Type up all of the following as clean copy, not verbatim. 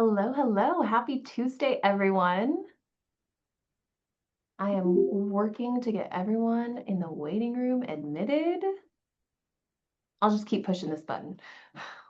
Hello, hello. Happy Tuesday, everyone. I am working to get everyone in the waiting room admitted. I'll just keep pushing this button.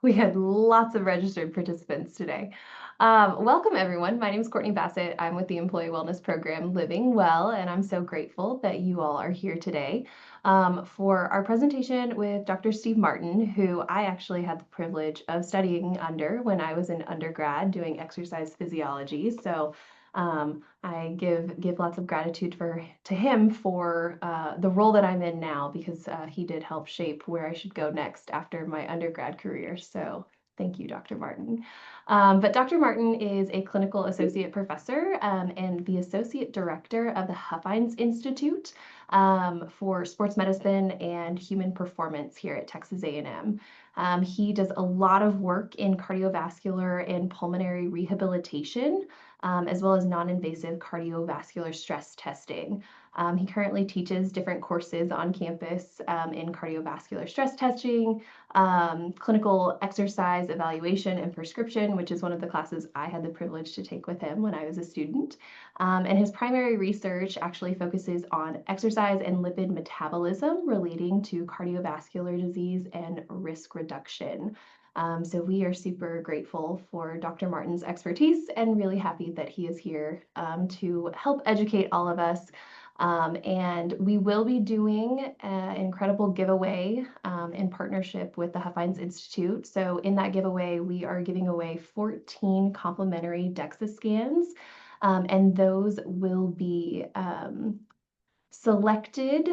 We had lots of registered participants today. Welcome, everyone. My name is Courtney Bassett. I'm with the Employee Wellness Program Living Well, and I'm so grateful that you all are here today for our presentation with Dr. Steve Martin, who I actually had the privilege of studying under when I was an undergrad doing exercise physiology. So I give lots of gratitude to him for the role that I'm in now because he did help shape where I should go next after my undergrad career. So thank you, Dr. Martin. But Dr. Martin is a clinical associate professor and the associate director of the Huffines Institute for sports medicine and human performance here at Texas A&M. He does a lot of work in cardiovascular and pulmonary rehabilitation, as well as non-invasive cardiovascular stress testing. He currently teaches different courses on campus in cardiovascular stress testing, clinical exercise evaluation and prescription, which is one of the classes I had the privilege to take with him when I was a student. And his primary research actually focuses on exercise and lipid metabolism relating to cardiovascular disease and risk reduction. So we are super grateful for Dr. Martin's expertise and really happy that he is here to help educate all of us. And we will be doing an incredible giveaway in partnership with the Huffines Institute. So in that giveaway, we are giving away 14 complimentary DEXA scans, and those will be selected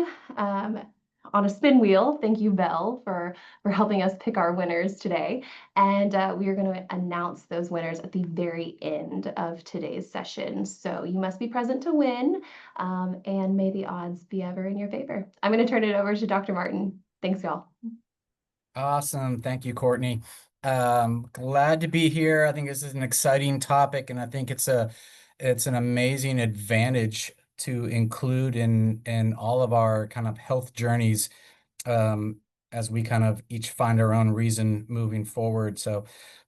on a spin wheel. Thank you, Belle, for helping us pick our winners today. And we are going to announce those winners at the very end of today's session. So you must be present to win, and may the odds be ever in your favor. I'm going to turn it over to Dr. Martin. Thanks, y'all. Awesome. Thank you, Courtney. Glad to be here. I think this is an exciting topic, and I think it's an amazing advantage to include in all of our kind of health journeys as we kind of each find our own reason moving forward. So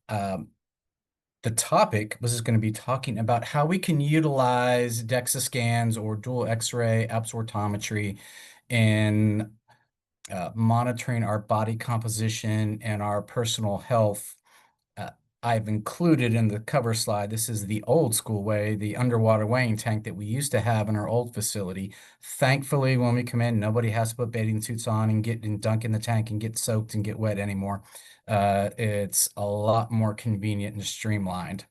the topic was going to be talking about how we can utilize DEXA scans or dual X-ray absorptiometry in monitoring our body composition and our personal health. I've included in the cover slide, this is the old school way, the underwater weighing tank that we used to have in our old facility. Thankfully, when we come in, nobody has to put bathing suits on and dunk in the tank and get soaked and get wet anymore. It's a lot more convenient and streamlined.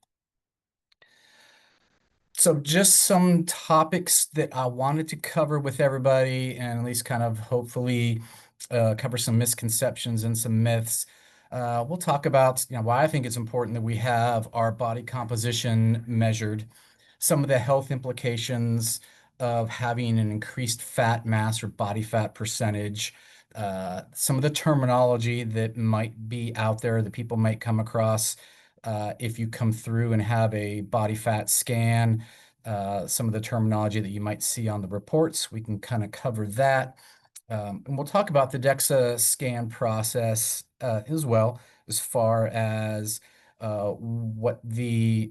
So just some topics that I wanted to cover with everybody and at least kind of hopefully cover some misconceptions and some myths. We'll talk about, why I think it's important that we have our body composition measured, some of the health implications of having an increased fat mass or body fat percentage, some of the terminology that might be out there that people might come across if you come through and have a body fat scan, some of the terminology that you might see on the reports. We can kind of cover that. And we'll talk about the DEXA scan process as well, as far as what the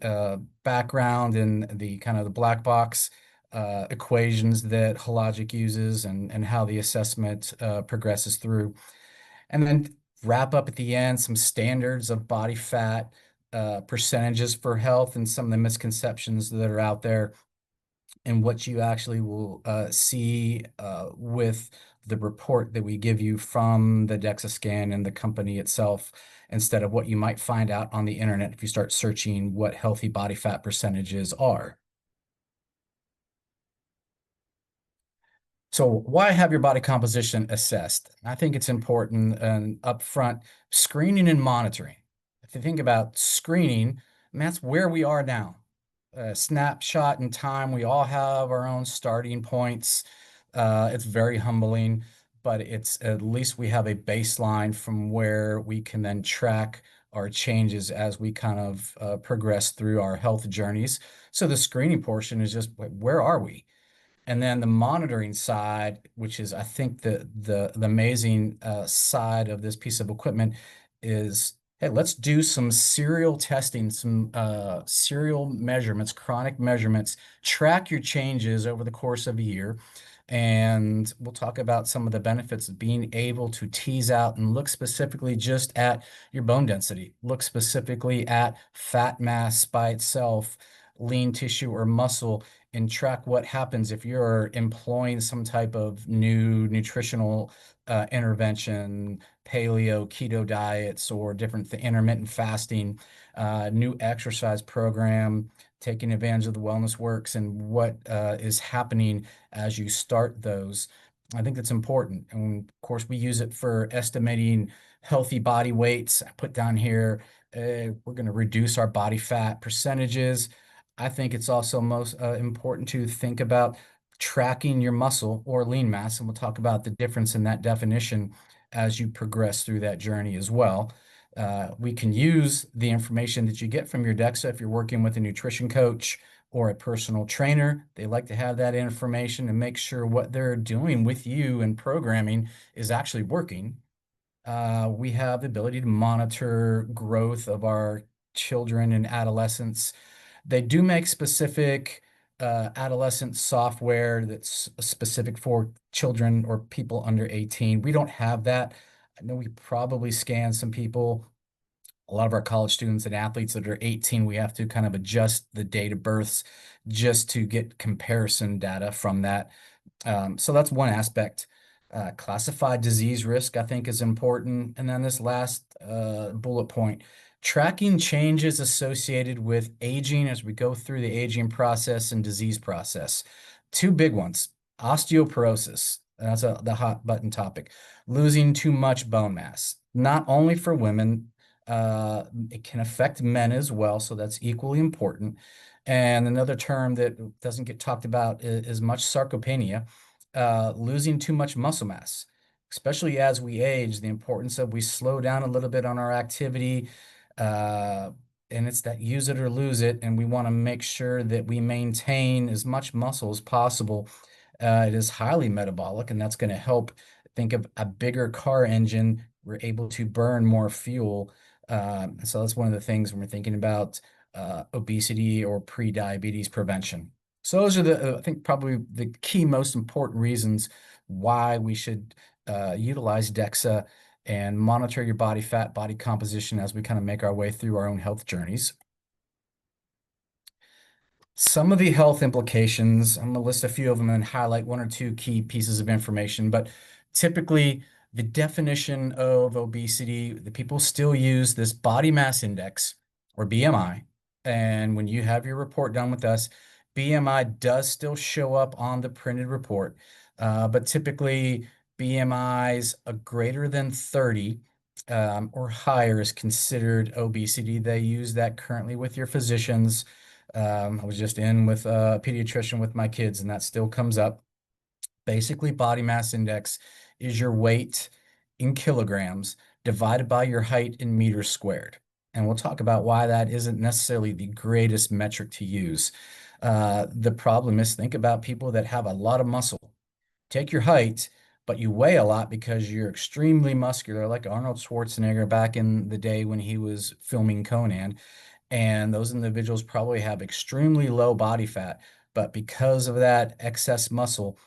background and the kind of the black box equations that Hologic uses and how the assessment progresses through. And then wrap up at the end some standards of body fat percentages for health and some of the misconceptions that are out there and what you actually will see with the report that we give you from the DEXA scan and the company itself, instead of what you might find out on the internet if you start searching what healthy body fat percentages are. So why have your body composition assessed? I think it's important and upfront screening and monitoring. If you think about screening, that's where we are now. A snapshot in time. We all have our own starting points. It's very humbling, but it's at least we have a baseline from where we can then track our changes as we kind of progress through our health journeys. So the screening portion is just where are we? And then the monitoring side, which is, I think, the amazing side of this piece of equipment is, hey, let's do some serial testing, some serial measurements, chronic measurements, track your changes over the course of a year. And we'll talk about some of the benefits of being able to tease out and look specifically just at your bone density, look specifically at fat mass by itself, lean tissue or muscle, and track what happens if you're employing some type of new nutritional intervention, paleo, keto diets, or different intermittent fasting, new exercise program, taking advantage of the wellness works and what is happening as you start those. I think that's important. And of course, we use it for estimating healthy body weights. I put down here, we're going to reduce our body fat percentages. I think it's also most important to think about tracking your muscle or lean mass, and we'll talk about the difference in that definition as you progress through that journey as well. We can use the information that you get from your DEXA if you're working with a nutrition coach or a personal trainer. They like to have that information and make sure what they're doing with you and programming is actually working. We have the ability to monitor growth of our children and adolescents. They do make specific adolescent software that's specific for children or people under 18. We don't have that. I know we probably scan some people. A lot of our college students and athletes that are 18, we have to kind of adjust the date of births just to get comparison data from that. So that's one aspect. Classified disease risk, I think, is important. And then this last bullet point, tracking changes associated with aging as we go through the aging process and disease process. Two big ones, osteoporosis. That's the hot button topic. Losing too much bone mass, not only for women, it can affect men as well, so that's equally important. And another term that doesn't get talked about is much sarcopenia, losing too much muscle mass, especially as we age, the importance of we slow down a little bit on our activity. And it's that use it or lose it. And we want to make sure that we maintain as much muscle as possible. It is highly metabolic, and that's going to help. Think of a bigger car engine. We're able to burn more fuel. So that's one of the things when we're thinking about obesity or pre-diabetes prevention. So those are the, I think, probably the key most important reasons why we should utilize DEXA and monitor your body fat, body composition as we kind of make our way through our own health journeys. Some of the health implications, I'm going to list a few of them and highlight one or two key pieces of information, but typically the definition of obesity, the people still use this body mass index or BMI. And when you have your report done with us, BMI does still show up on the printed report, but typically BMIs a greater than 30 or higher is considered obesity. They use that currently with your physicians. I was just in with a pediatrician with my kids, and that still comes up. Basically, body mass index is your weight in kilograms divided by your height in meters squared. And we'll talk about why that isn't necessarily the greatest metric to use. The problem is, think about people that have a lot of muscle. Take your height, but you weigh a lot because you're extremely muscular, like Arnold Schwarzenegger back in the day when he was filming Conan. And those individuals probably have extremely low body fat, but because of that excess muscle,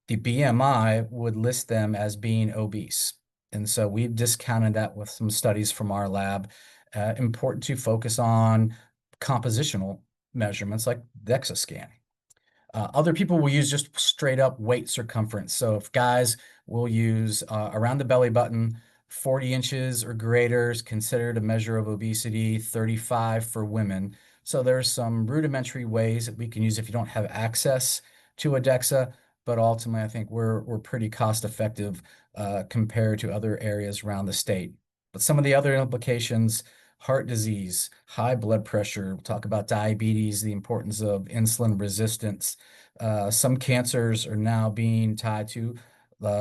the BMI would list them as being obese. And so we've discounted that with some studies from our lab. Important to focus on compositional measurements like DEXA scan. Other people will use just straight up weight circumference. So if guys will use around the belly button, 40 inches or greater is considered a measure of obesity, 35 for women. So there's some rudimentary ways that we can use if you don't have access to a DEXA, but ultimately I think we're pretty cost effective compared to other areas around the state. But some of the other implications, heart disease, high blood pressure, we'll talk about diabetes, the importance of insulin resistance. Some cancers are now being tied to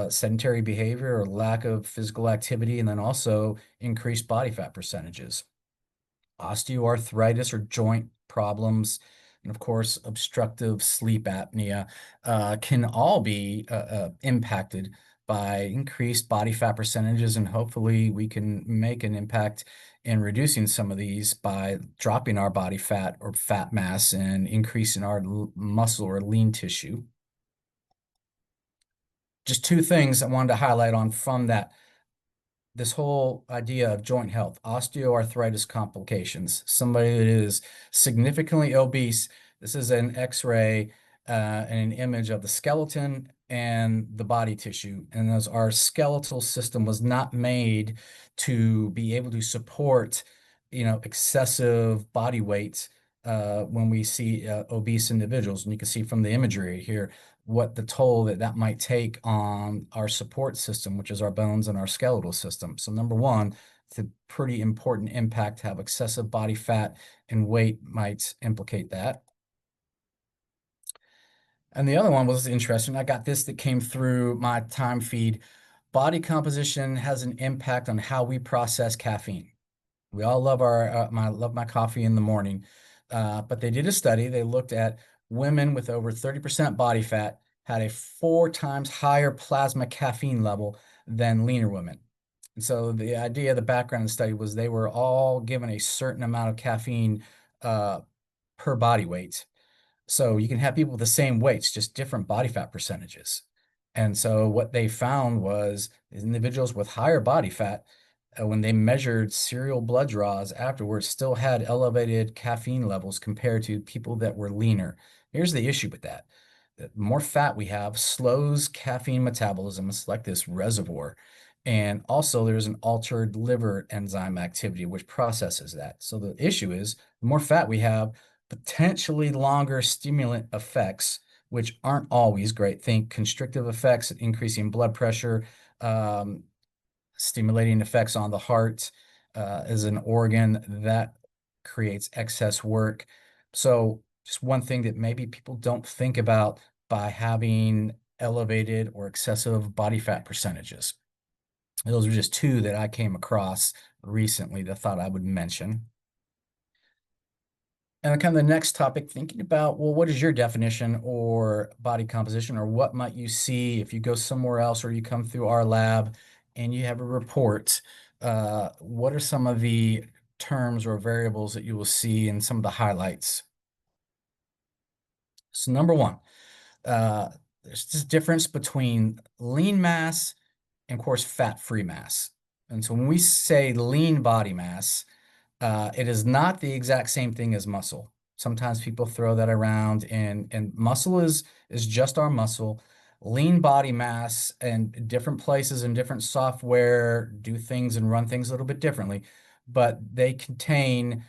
sedentary behavior or lack of physical activity, and then also increased body fat percentages. Osteoarthritis or joint problems, and of course, obstructive sleep apnea can all be impacted by increased body fat percentages, and hopefully we can make an impact in reducing some of these by dropping our body fat or fat mass and increasing our muscle or lean tissue. Just two things I wanted to highlight on from that. This whole idea of joint health, osteoarthritis complications, somebody that is significantly obese. This is an X-ray and an image of the skeleton and the body tissue. And as our skeletal system was not made to be able to support, excessive body weight when we see obese individuals. And you can see from the imagery here what the toll that might take on our support system, which is our bones and our skeletal system. So number one, it's a pretty important impact to have excessive body fat and weight might implicate that. And the other one was interesting. I got this that came through my time feed. Body composition has an impact on how we process caffeine. We all love love my coffee in the morning, but they did a study. They looked at women with over 30% body fat had a 4 times higher plasma caffeine level than leaner women. And so the idea, the background of the study was they were all given a certain amount of caffeine per body weight. So you can have people with the same weights, just different body fat percentages. And so what they found was individuals with higher body fat, when they measured serial blood draws afterwards, still had elevated caffeine levels compared to people that were leaner. Here's the issue with that. The more fat we have slows caffeine metabolism. It's like this reservoir. And also there's an altered liver enzyme activity, which processes that. So the issue is the more fat we have, potentially longer stimulant effects, which aren't always great. Think constrictive effects, increasing blood pressure, stimulating effects on the heart as an organ that creates excess work. So just one thing that maybe people don't think about by having elevated or excessive body fat percentages. Those are just two that I came across recently that I thought I would mention. And kind of the next topic, thinking about, well, what is your definition or body composition, or what might you see if you go somewhere else or you come through our lab and you have a report? What are some of the terms or variables that you will see in some of the highlights? So number one, there's this difference between lean mass and, of course, fat-free mass. And so when we say lean body mass, it is not the exact same thing as muscle. Sometimes people throw that around, and muscle is just our muscle. Lean body mass and different places and different software do things and run things a little bit differently, but they contain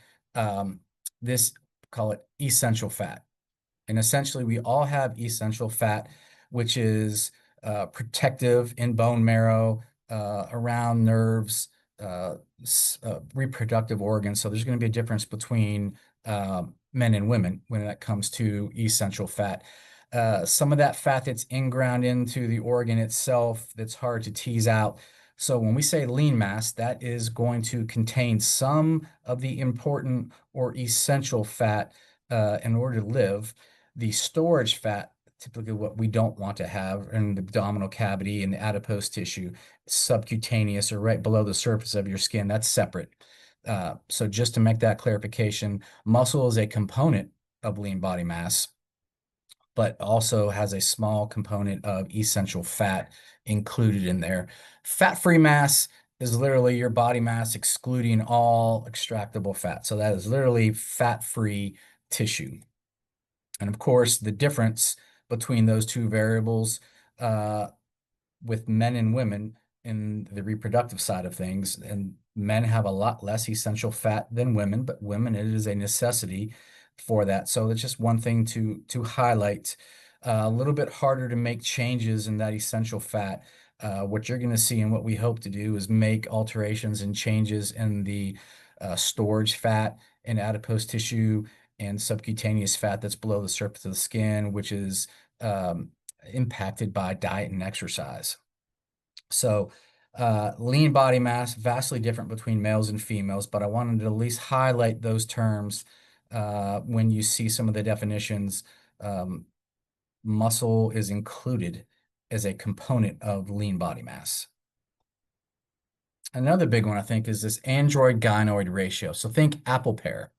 this, call it essential fat. And essentially, we all have essential fat, which is protective in bone marrow, around nerves, reproductive organs. So there's going to be a difference between men and women when it comes to essential fat. Some of that fat that's inground into the organ itself that's hard to tease out. So when we say lean mass, that is going to contain some of the important or essential fat in order to live. The storage fat, typically what we don't want to have in the abdominal cavity and the adipose tissue, subcutaneous or right below the surface of your skin, that's separate. So just to make that clarification, muscle is a component of lean body mass, but also has a small component of essential fat included in there. Fat-free mass is literally your body mass excluding all extractable fat. So that is literally fat-free tissue. And of course, the difference between those two variables with men and women in the reproductive side of things, and men have a lot less essential fat than women, but women, it is a necessity for that. So it's just one thing to highlight. A little bit harder to make changes in that essential fat. What you're going to see and what we hope to do is make alterations and changes in the storage fat and adipose tissue and subcutaneous fat that's below the surface of the skin, which is impacted by diet and exercise. So lean body mass, vastly different between males and females, but I wanted to at least highlight those terms when you see some of the definitions. Muscle is included as a component of lean body mass. Another big one, I think, is this android-gynoid ratio. So think apple pear.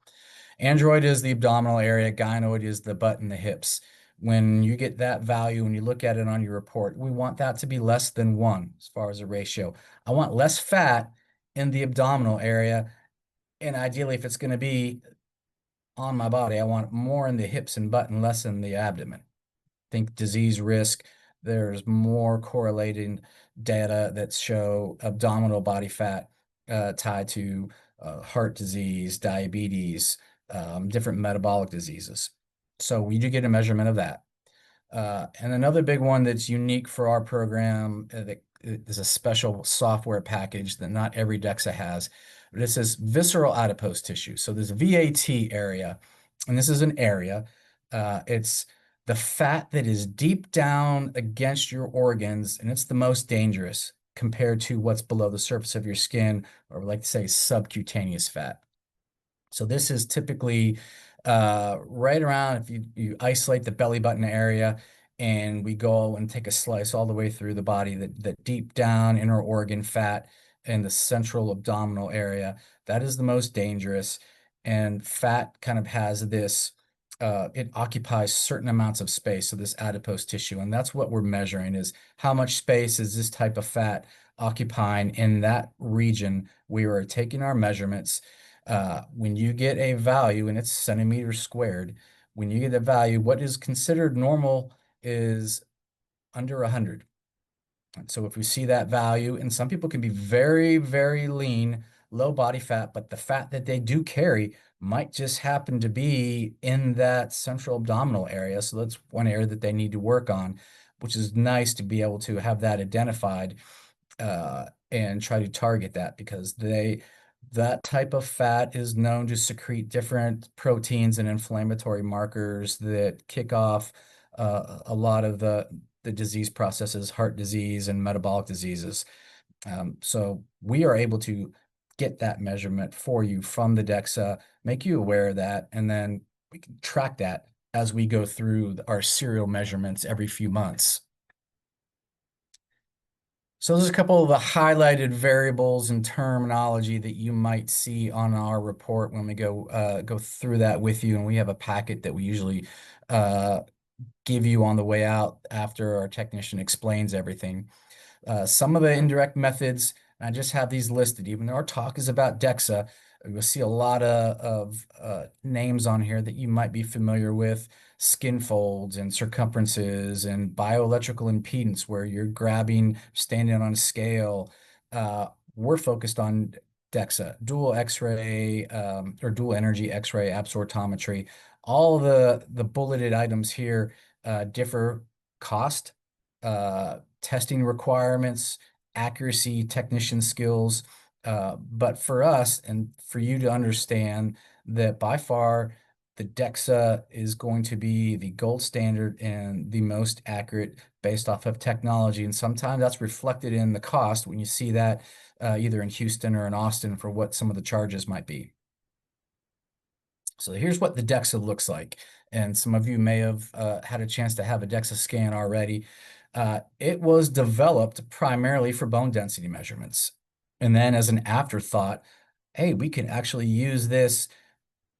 Android is the abdominal area, gynoid is the butt and the hips. When you get that value, when you look at it on your report, we want that to be less than 1 as far as a ratio. I want less fat in the abdominal area, and ideally, if it's going to be on my body, I want more in the hips and butt and less in the abdomen. Think disease risk. There's more correlating data that show abdominal body fat tied to heart disease, diabetes, different metabolic diseases. So we do get a measurement of that. And another big one that's unique for our program that is a special software package that not every DEXA has. This is visceral adipose tissue. So this VAT area, and this is an area, it's the fat that is deep down against your organs, and it's the most dangerous compared to what's below the surface of your skin, or we like to say subcutaneous fat. So this is typically right around, if you isolate the belly button area, and we go and take a slice all the way through the body, that deep down inner organ fat in the central abdominal area, that is the most dangerous. And fat kind of has this, it occupies certain amounts of space, so this adipose tissue, and that's what we're measuring, is how much space is this type of fat occupying in that region. We are taking our measurements. When you get a value, and it's centimeters squared, when you get a value, what is considered normal is under 100. And so if we see that value, and some people can be very, very lean, low body fat, but the fat that they do carry might just happen to be in that central abdominal area. So that's one area that they need to work on, which is nice to be able to have that identified and try to target that, because that type of fat is known to secrete different proteins and inflammatory markers that kick off a lot of the disease processes, heart disease and metabolic diseases. So we are able to get that measurement for you from the DEXA, make you aware of that, and then we can track that as we go through our serial measurements every few months. So there's a couple of the highlighted variables and terminology that you might see on our report when we go through that with you, and we have a packet that we usually give you on the way out after our technician explains everything. Some of the indirect methods, I just have these listed. Even though our talk is about DEXA, you'll see a lot of names on here that you might be familiar with: skin folds and circumferences, and bioelectrical impedance, where you're standing on a scale. We're focused on DEXA, dual X-ray or dual-energy X-ray absorptiometry. All the bulleted items here differ cost, testing requirements, accuracy, technician skills. But for us, and for you to understand that by far the DEXA is going to be the gold standard and the most accurate based off of technology. And sometimes that's reflected in the cost when you see that either in Houston or in Austin for what some of the charges might be. So here's what the DEXA looks like. And some of you may have had a chance to have a DEXA scan already. It was developed primarily for bone density measurements. And then as an afterthought, hey, we can actually use this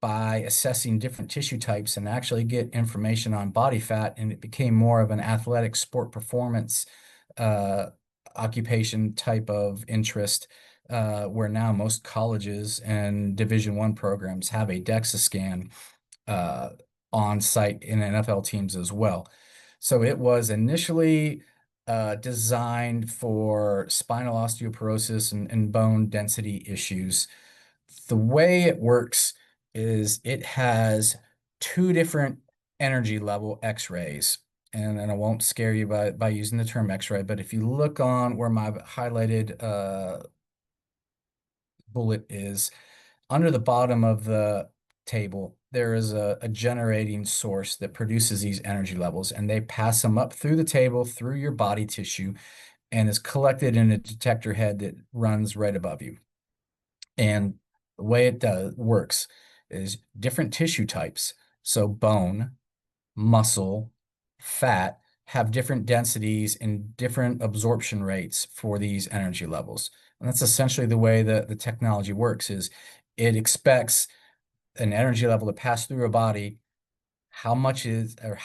by assessing different tissue types and actually get information on body fat. And it became more of an athletic sport performance occupation type of interest, where now most colleges and Division I programs have a DEXA scan on site in NFL teams as well. So it was initially designed for spinal osteoporosis and bone density issues. The way it works is it has 2 different energy level X-rays. And I won't scare you by using the term X-ray, but if you look on where my highlighted bullet is, under the bottom of the table, there is a generating source that produces these energy levels, and they pass them up through the table, through your body tissue, and is collected in a detector head that runs right above you. And the way it works is different tissue types, so bone, muscle, fat, have different densities and different absorption rates for these energy levels. And that's essentially the way that the technology works, is it expects an energy level to pass through a body. How much is, or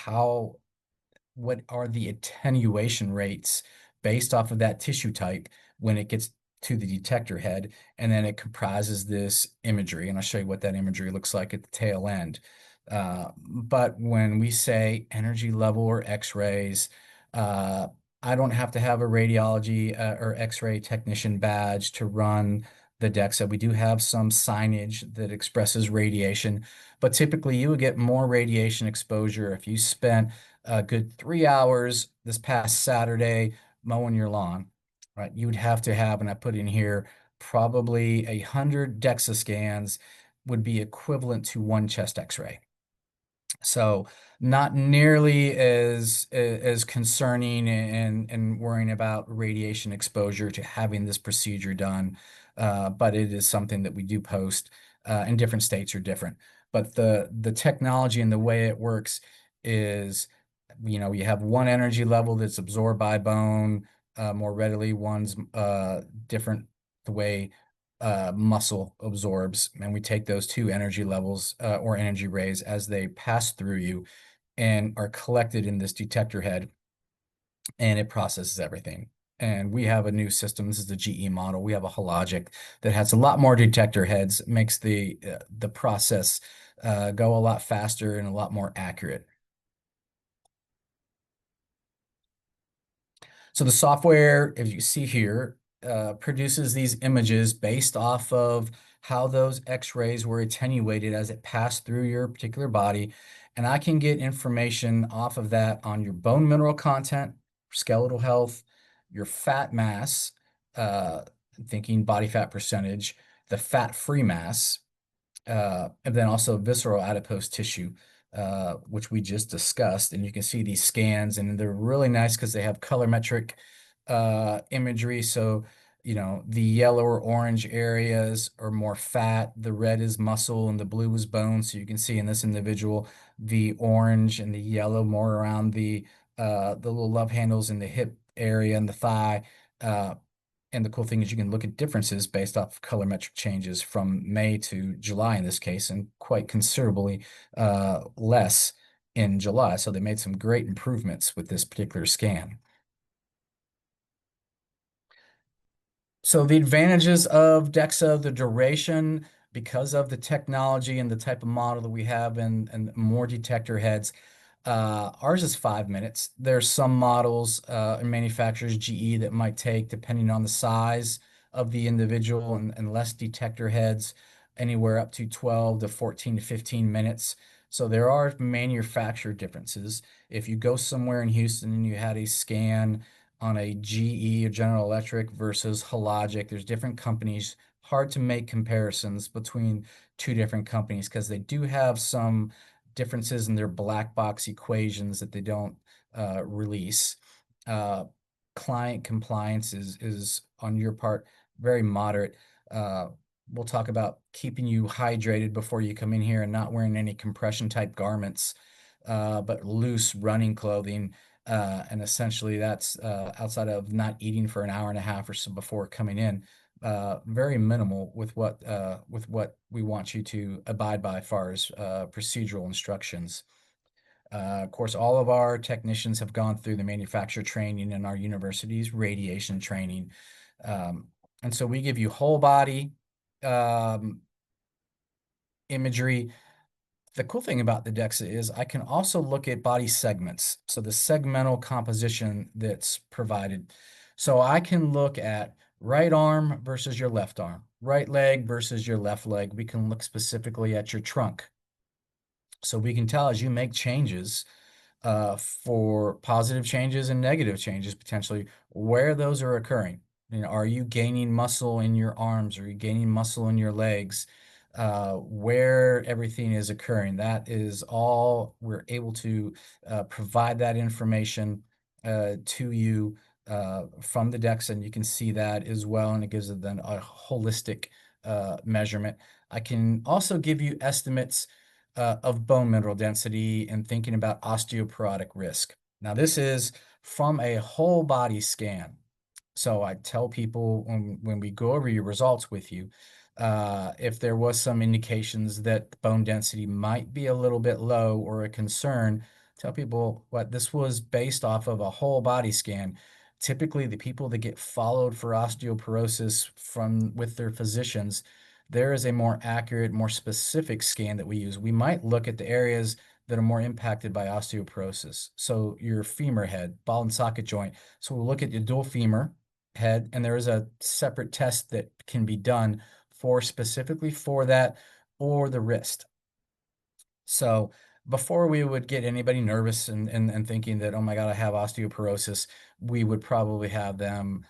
what are the attenuation rates based off of that tissue type when it gets to the detector head, and then it comprises this imagery, and I'll show you what that imagery looks like at the tail end. But when we say energy level or X-rays, I don't have to have a radiology or X-ray technician badge to run the DEXA. We do have some signage that expresses radiation, but typically you would get more radiation exposure if you spent a good 3 hours this past Saturday mowing your lawn, right? You would have to have, and I put in here, probably 100 DEXA scans would be equivalent to one chest X-ray. So not nearly as concerning and worrying about radiation exposure to having this procedure done, but it is something that we do post, and different states are different. But the technology and the way it works is, you have one energy level that's absorbed by bone more readily. One's different the way muscle absorbs, and we take those two energy levels or energy rays as they pass through you and are collected in this detector head, and it processes everything. And we have a new system. This is the GE model. We have a Hologic that has a lot more detector heads, makes the process go a lot faster and a lot more accurate. So the software, as you see here, produces these images based off of how those X-rays were attenuated as it passed through your particular body. And I can get information off of that on your bone mineral content, skeletal health, your fat mass, thinking body fat percentage, the fat-free mass, and then also visceral adipose tissue, which we just discussed. And you can see these scans, and they're really nice because they have colorimetric imagery. So, the yellow or orange areas are more fat, the red is muscle, and the blue is bone. So you can see in this individual, the orange and the yellow more around the little love handles in the hip area and the thigh. And the cool thing is you can look at differences based off colorimetric changes from May to July in this case, and quite considerably less in July. So they made some great improvements with this particular scan. So the advantages of DEXA, the duration, because of the technology and the type of model that we have, and more detector heads, ours is 5 minutes. There's some models and manufacturers, GE, that might take, depending on the size of the individual and less detector heads, anywhere up to 12 to 14 to 15 minutes. So there are manufacturer differences. If you go somewhere in Houston and you had a scan on a GE or General Electric versus Hologic, there's different companies. Hard to make comparisons between two different companies because they do have some differences in their black box equations that they don't release. Client compliance is on your part very moderate. We'll talk about keeping you hydrated before you come in here and not wearing any compression type garments, but loose running clothing. And essentially that's outside of not eating for an hour and a half or so before coming in. Very minimal with what we want you to abide by as far as procedural instructions. Of course, all of our technicians have gone through the manufacturer training in our university's radiation training. And so we give you whole body imagery. The cool thing about the DEXA is I can also look at body segments. So the segmental composition that's provided. So I can look at right arm versus your left arm, right leg versus your left leg. We can look specifically at your trunk. So we can tell as you make changes for positive changes and negative changes, potentially where those are occurring. Are you gaining muscle in your arms? Are you gaining muscle in your legs? Where everything is occurring. That is all we're able to provide that information to you from the DEXA, and you can see that as well, and it gives it then a holistic measurement. I can also give you estimates of bone mineral density and thinking about osteoporotic risk. Now, this is from a whole body scan. So I tell people when we go over your results with you, if there was some indications that bone density might be a little bit low or a concern, tell people what this was based off of a whole body scan. Typically, the people that get followed for osteoporosis from with their physicians, there is a more accurate, more specific scan that we use. We might look at the areas that are more impacted by osteoporosis. So your femur head, ball and socket joint. So we'll look at your dual femur head, and there is a separate test that can be done for specifically for that, or the wrist. So before we would get anybody nervous and thinking that, oh my God, I have osteoporosis, we would probably have them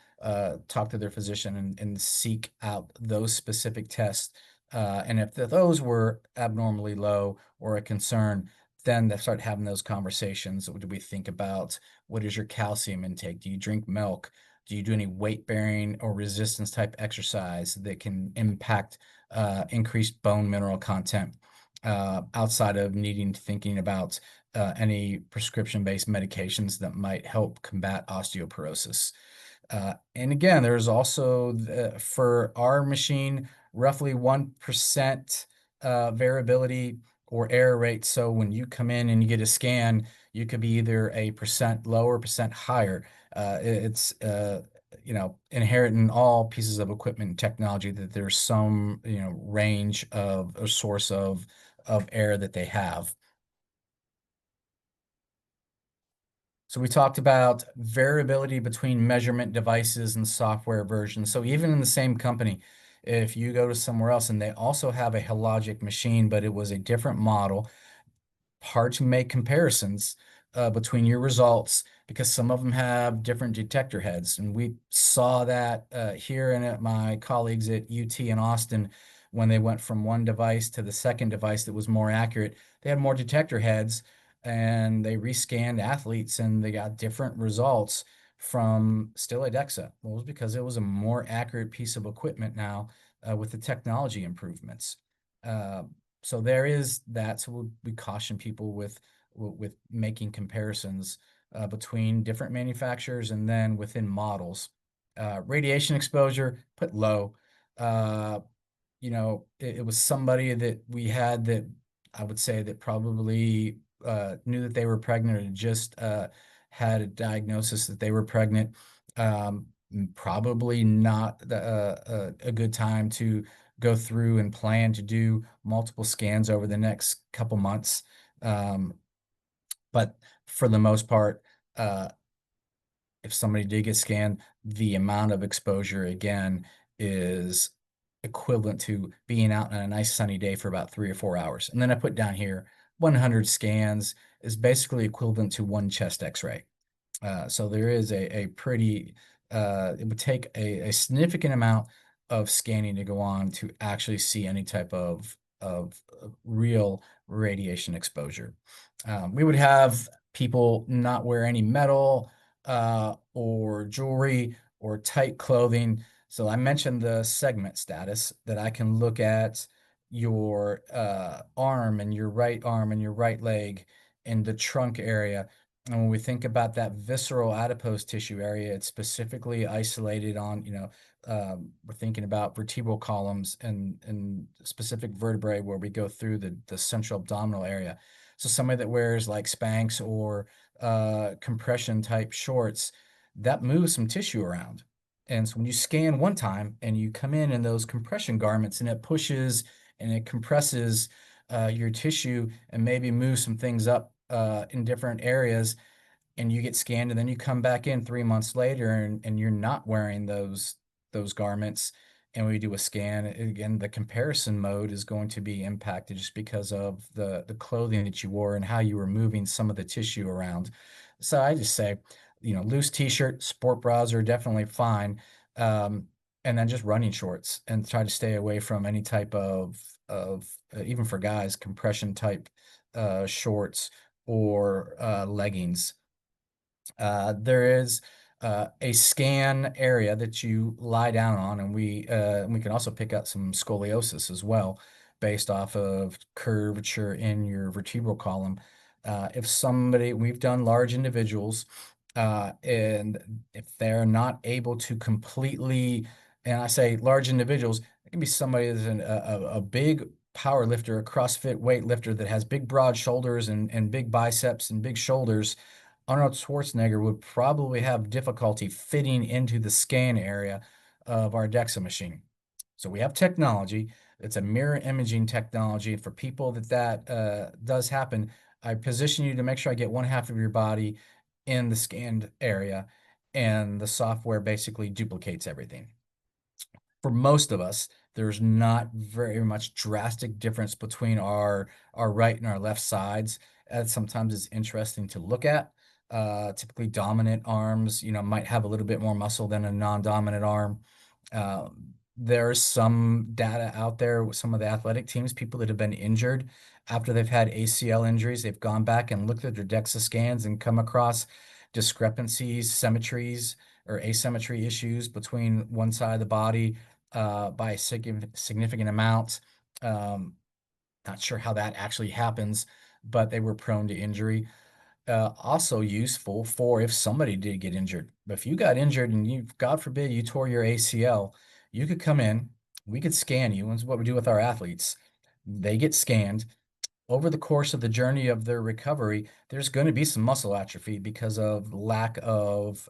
talk to their physician and seek out those specific tests. And if those were abnormally low or a concern, then they start having those conversations. What do we think about? What is your calcium intake? Do you drink milk? Do you do any weight bearing or resistance type exercise that can impact increased bone mineral content? Outside of needing to thinking about any prescription-based medications that might help combat osteoporosis. And again, there's also for our machine, roughly 1% variability or error rate. So when you come in and you get a scan, you could be either a percent lower, percent higher. It's inherent in all pieces of equipment and technology that there's some range of a source of error that they have. So we talked about variability between measurement devices and software versions. So even in the same company, if you go to somewhere else and they also have a Hologic machine, but it was a different model, hard to make comparisons between your results because some of them have different detector heads. And we saw that here and at my colleagues at UT in Austin when they went from one device to the second device that was more accurate. They had more detector heads and they rescanned athletes and they got different results from still a DEXA. Well, it was because it was a more accurate piece of equipment now with the technology improvements. So there is that. So we caution people with making comparisons between different manufacturers and then within models. Radiation exposure, put low. It was somebody that we had that I would say that probably knew that they were pregnant or just had a diagnosis that they were pregnant. Probably not a good time to go through and plan to do multiple scans over the next couple months. But for the most part, if somebody did get scanned, the amount of exposure again is equivalent to being out on a nice sunny day for about 3 or 4 hours. And then I put down here 100 scans is basically equivalent to one chest x-ray. So there is a pretty, it would take a significant amount of scanning to go on to actually see any type of real radiation exposure. We would have people not wear any metal or jewelry or tight clothing. So I mentioned the segment status that I can look at your arm and your right arm and your right leg in the trunk area. And when we think about that visceral adipose tissue area, it's specifically isolated on, we're thinking about vertebral columns and specific vertebrae where we go through the central abdominal area. So somebody that wears like Spanx or compression type shorts, that moves some tissue around. And so when you scan one time and you come in those compression garments and it pushes and it compresses your tissue and maybe moves some things up in different areas, and you get scanned and then you come back in 3 months later and you're not wearing those garments and we do a scan, again, the comparison mode is going to be impacted just because of the clothing that you wore and how you were moving some of the tissue around. So I just say, loose t-shirt, sport bras are definitely fine. And then just running shorts and try to stay away from any type of even for guys, compression type shorts or leggings. There is a scan area that you lie down on, and we can also pick out some scoliosis as well, based off of curvature in your vertebral column. We've done large individuals, and if they're not able to completely, and I say large individuals, it can be somebody that's a big power lifter, a CrossFit weight lifter that has big broad shoulders and big biceps and big shoulders. Arnold Schwarzenegger would probably have difficulty fitting into the scan area of our DEXA machine. So we have technology. It's a mirror imaging technology. For people that does happen, I position you to make sure I get one half of your body in the scanned area, and the software basically duplicates everything. For most of us, there's not very much drastic difference between our right and our left sides. Sometimes it's interesting to look at. Typically, dominant arms, might have a little bit more muscle than a non-dominant arm. Uh, there's some data out there with some of the athletic teams, people that have been injured after they've had ACL injuries. They've gone back and looked at their DEXA scans and come across discrepancies, symmetries, or asymmetry issues between one side of the body by a significant amount. Um, Not sure how that actually happens, but they were prone to injury. Also useful for if somebody did get injured. But if you got injured and God forbid, you tore your ACL, you could come in, we could scan you. That's what we do with our athletes. They get scanned. Over the course of the journey of their recovery, there's going to be some muscle atrophy because of lack of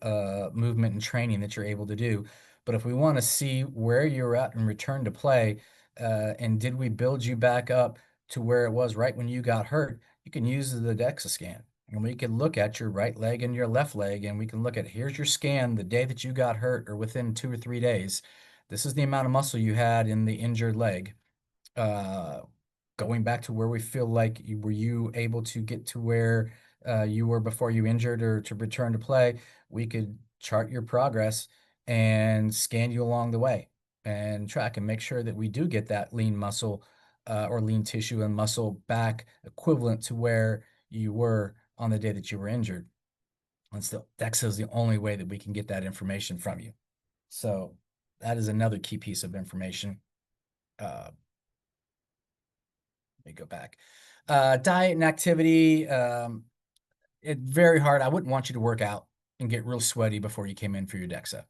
movement and training that you're able to do. But if we want to see where you're at in return to play, and did we build you back up to where it was right when you got hurt, you can use the DEXA scan. And we can look at your right leg and your left leg, and we can look at here's your scan the day that you got hurt or within 2 or 3 days. This is the amount of muscle you had in the injured leg. Uh, Going back to where we feel like were you able to get to where you were before you injured or to return to play, we could chart your progress and scan you along the way and track and make sure that we do get that lean muscle or lean tissue and muscle back equivalent to where you were on the day that you were injured. And still, DEXA is the only way that we can get that information from you. So that is another key piece of information. Let me go back. Diet and activity. It's very hard. I wouldn't want you to work out and get real sweaty before you came in for your DEXA.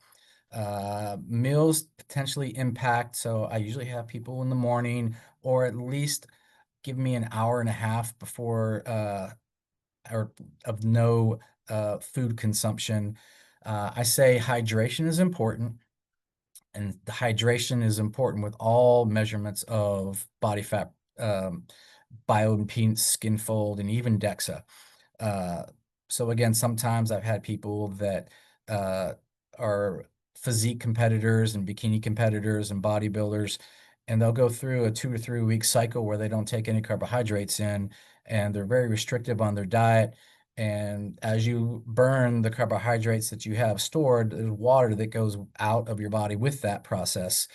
Meals potentially impact. So I usually have people in the morning or at least give me an hour and a half before or of no food consumption. I say hydration is important. And the hydration is important with all measurements of body fat, bioimpedance, skin fold, and even DEXA. Uh, so again, sometimes I've had people that uh, are physique competitors and bikini competitors and bodybuilders, and they'll go through a 2 or 3 week cycle where they don't take any carbohydrates in, and they're very restrictive on their diet. And as you burn the carbohydrates that you have stored, there's water that goes out of your body with that process.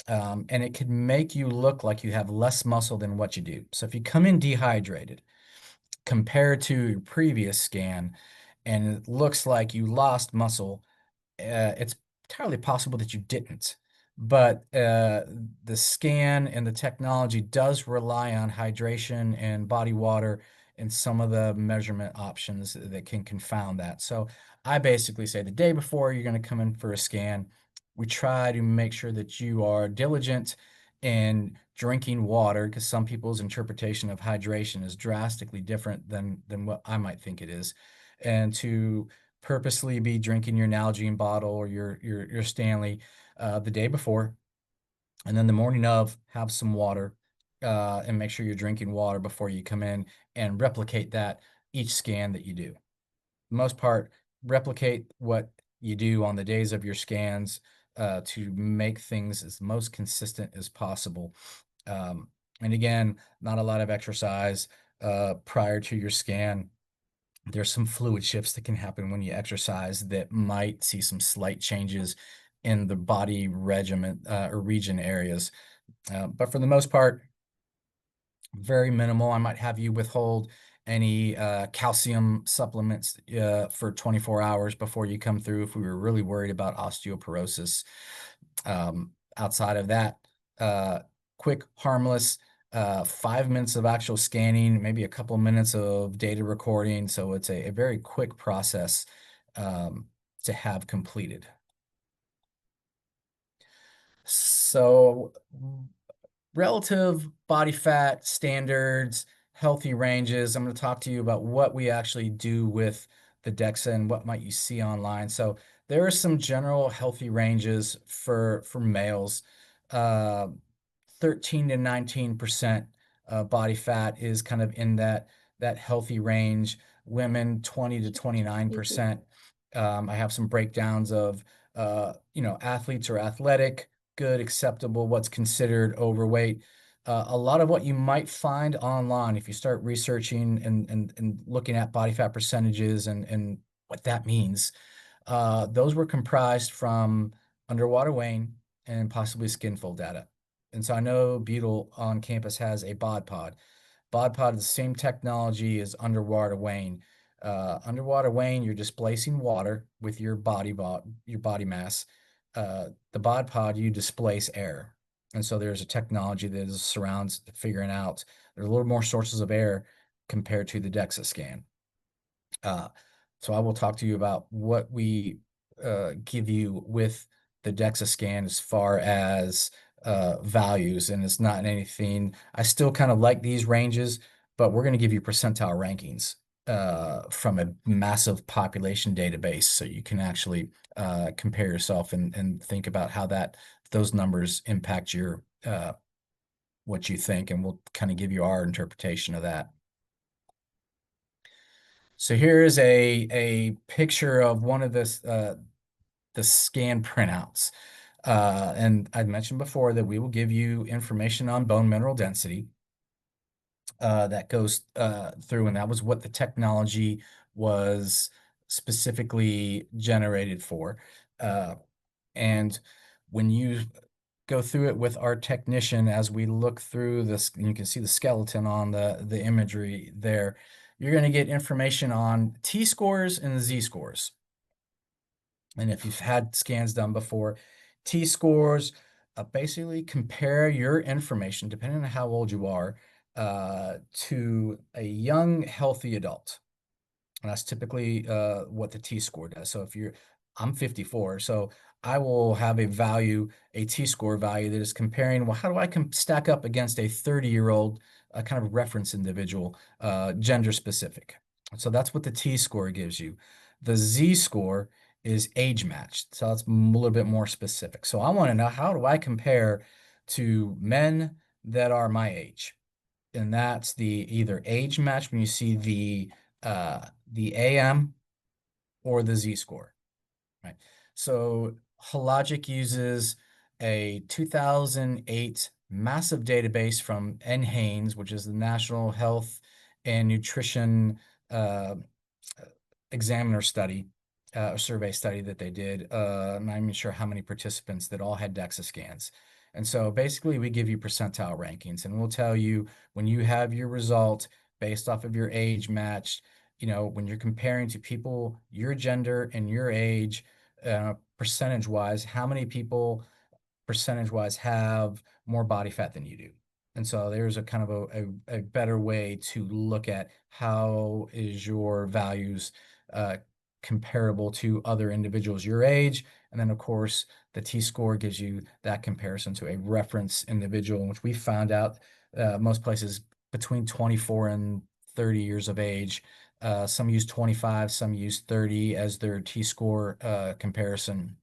And it can make you look like you have less muscle than what you do. So if you come in dehydrated compared to your previous scan and it looks like you lost muscle, it's entirely possible that you didn't. But the scan and the technology does rely on hydration and body water and some of the measurement options that can confound that. So I basically say the day before you're going to come in for a scan, we try to make sure that you are diligent in drinking water because some people's interpretation of hydration is drastically different than what I might think it is. And to purposely be drinking your Nalgene bottle or your Stanley the day before, and then the morning of have some water and make sure you're drinking water before you come in and replicate that each scan that you do. For the most part, replicate what you do on the days of your scans to make things as most consistent as possible. And again, not a lot of exercise prior to your scan. There's some fluid shifts that can happen when you exercise that might see some slight changes in the body regiment or region areas. But for the most part, very minimal. I might have you withhold any calcium supplements for 24 hours before you come through if we were really worried about osteoporosis. Outside of that, quick, harmless 5 minutes of actual scanning, maybe a couple minutes of data recording. So it's a very quick process to have completed. So relative body fat standards, healthy ranges. I'm going to talk to you about what we actually do with the DEXA and what might you see online. So there are some general healthy ranges for males. 13 to 19% body fat is kind of in that healthy range. Women, 20 to 29%. I have some breakdowns of athletes are athletic, good, acceptable, what's considered overweight. A lot of what you might find online, if you start researching and looking at body fat percentages and what that means, those were comprised from underwater weighing and possibly skin fold data. And so I know Butyl on campus has a bod pod. Bod pod is the same technology as underwater weighing. Underwater weighing, you're displacing water with your body mass. The bod pod, you displace air. And so there's a technology that surrounds figuring out there's a little more sources of air compared to the DEXA scan. So I will talk to you about what we give you with the DEXA scan as far as values, and it's not anything. I still kind of like these ranges, but we're going to give you percentile rankings from a massive population database, so you can actually compare yourself and think about how those numbers impact your what you think, and we'll kind of give you our interpretation of that. So here is a picture of one of the scan printouts. And I'd mentioned before that we will give you information on bone mineral density that goes through, and that was what the technology was specifically generated for. And when you go through it with our technician, as we look through this, and you can see the skeleton on the imagery there, you're going to get information on T-scores and Z-scores. And if you've had scans done before, T-scores basically compare your information, depending on how old you are, to a young, healthy adult. And that's typically what the T-score does. So I'm 54, so I will have a T-score value that is comparing, well, how do I stack up against a 30-year-old kind of reference individual, gender specific. So that's what the T-score gives you. The Z-score is age matched. So that's a little bit more specific. So I want to know, how do I compare to men that are my age? And that's the either age match when you see the AM or the Z-score, right? So Hologic uses a 2008 massive database from NHANES, which is the National Health and Nutrition Examiner study, a survey study that they did. I'm not even sure how many participants that all had DEXA scans. And so basically we give you percentile rankings, and we'll tell you when you have your result based off of your age matched, when you're comparing to people, your gender and your age, percentage-wise, how many people percentage-wise have more body fat than you do. And so there's a kind of a better way to look at how is your values comparable to other individuals your age. And then, of course, the T-score gives you that comparison to a reference individual, which we found out most places between 24 and 30 years of age. Some use 25, some use 30 as their T-score comparison.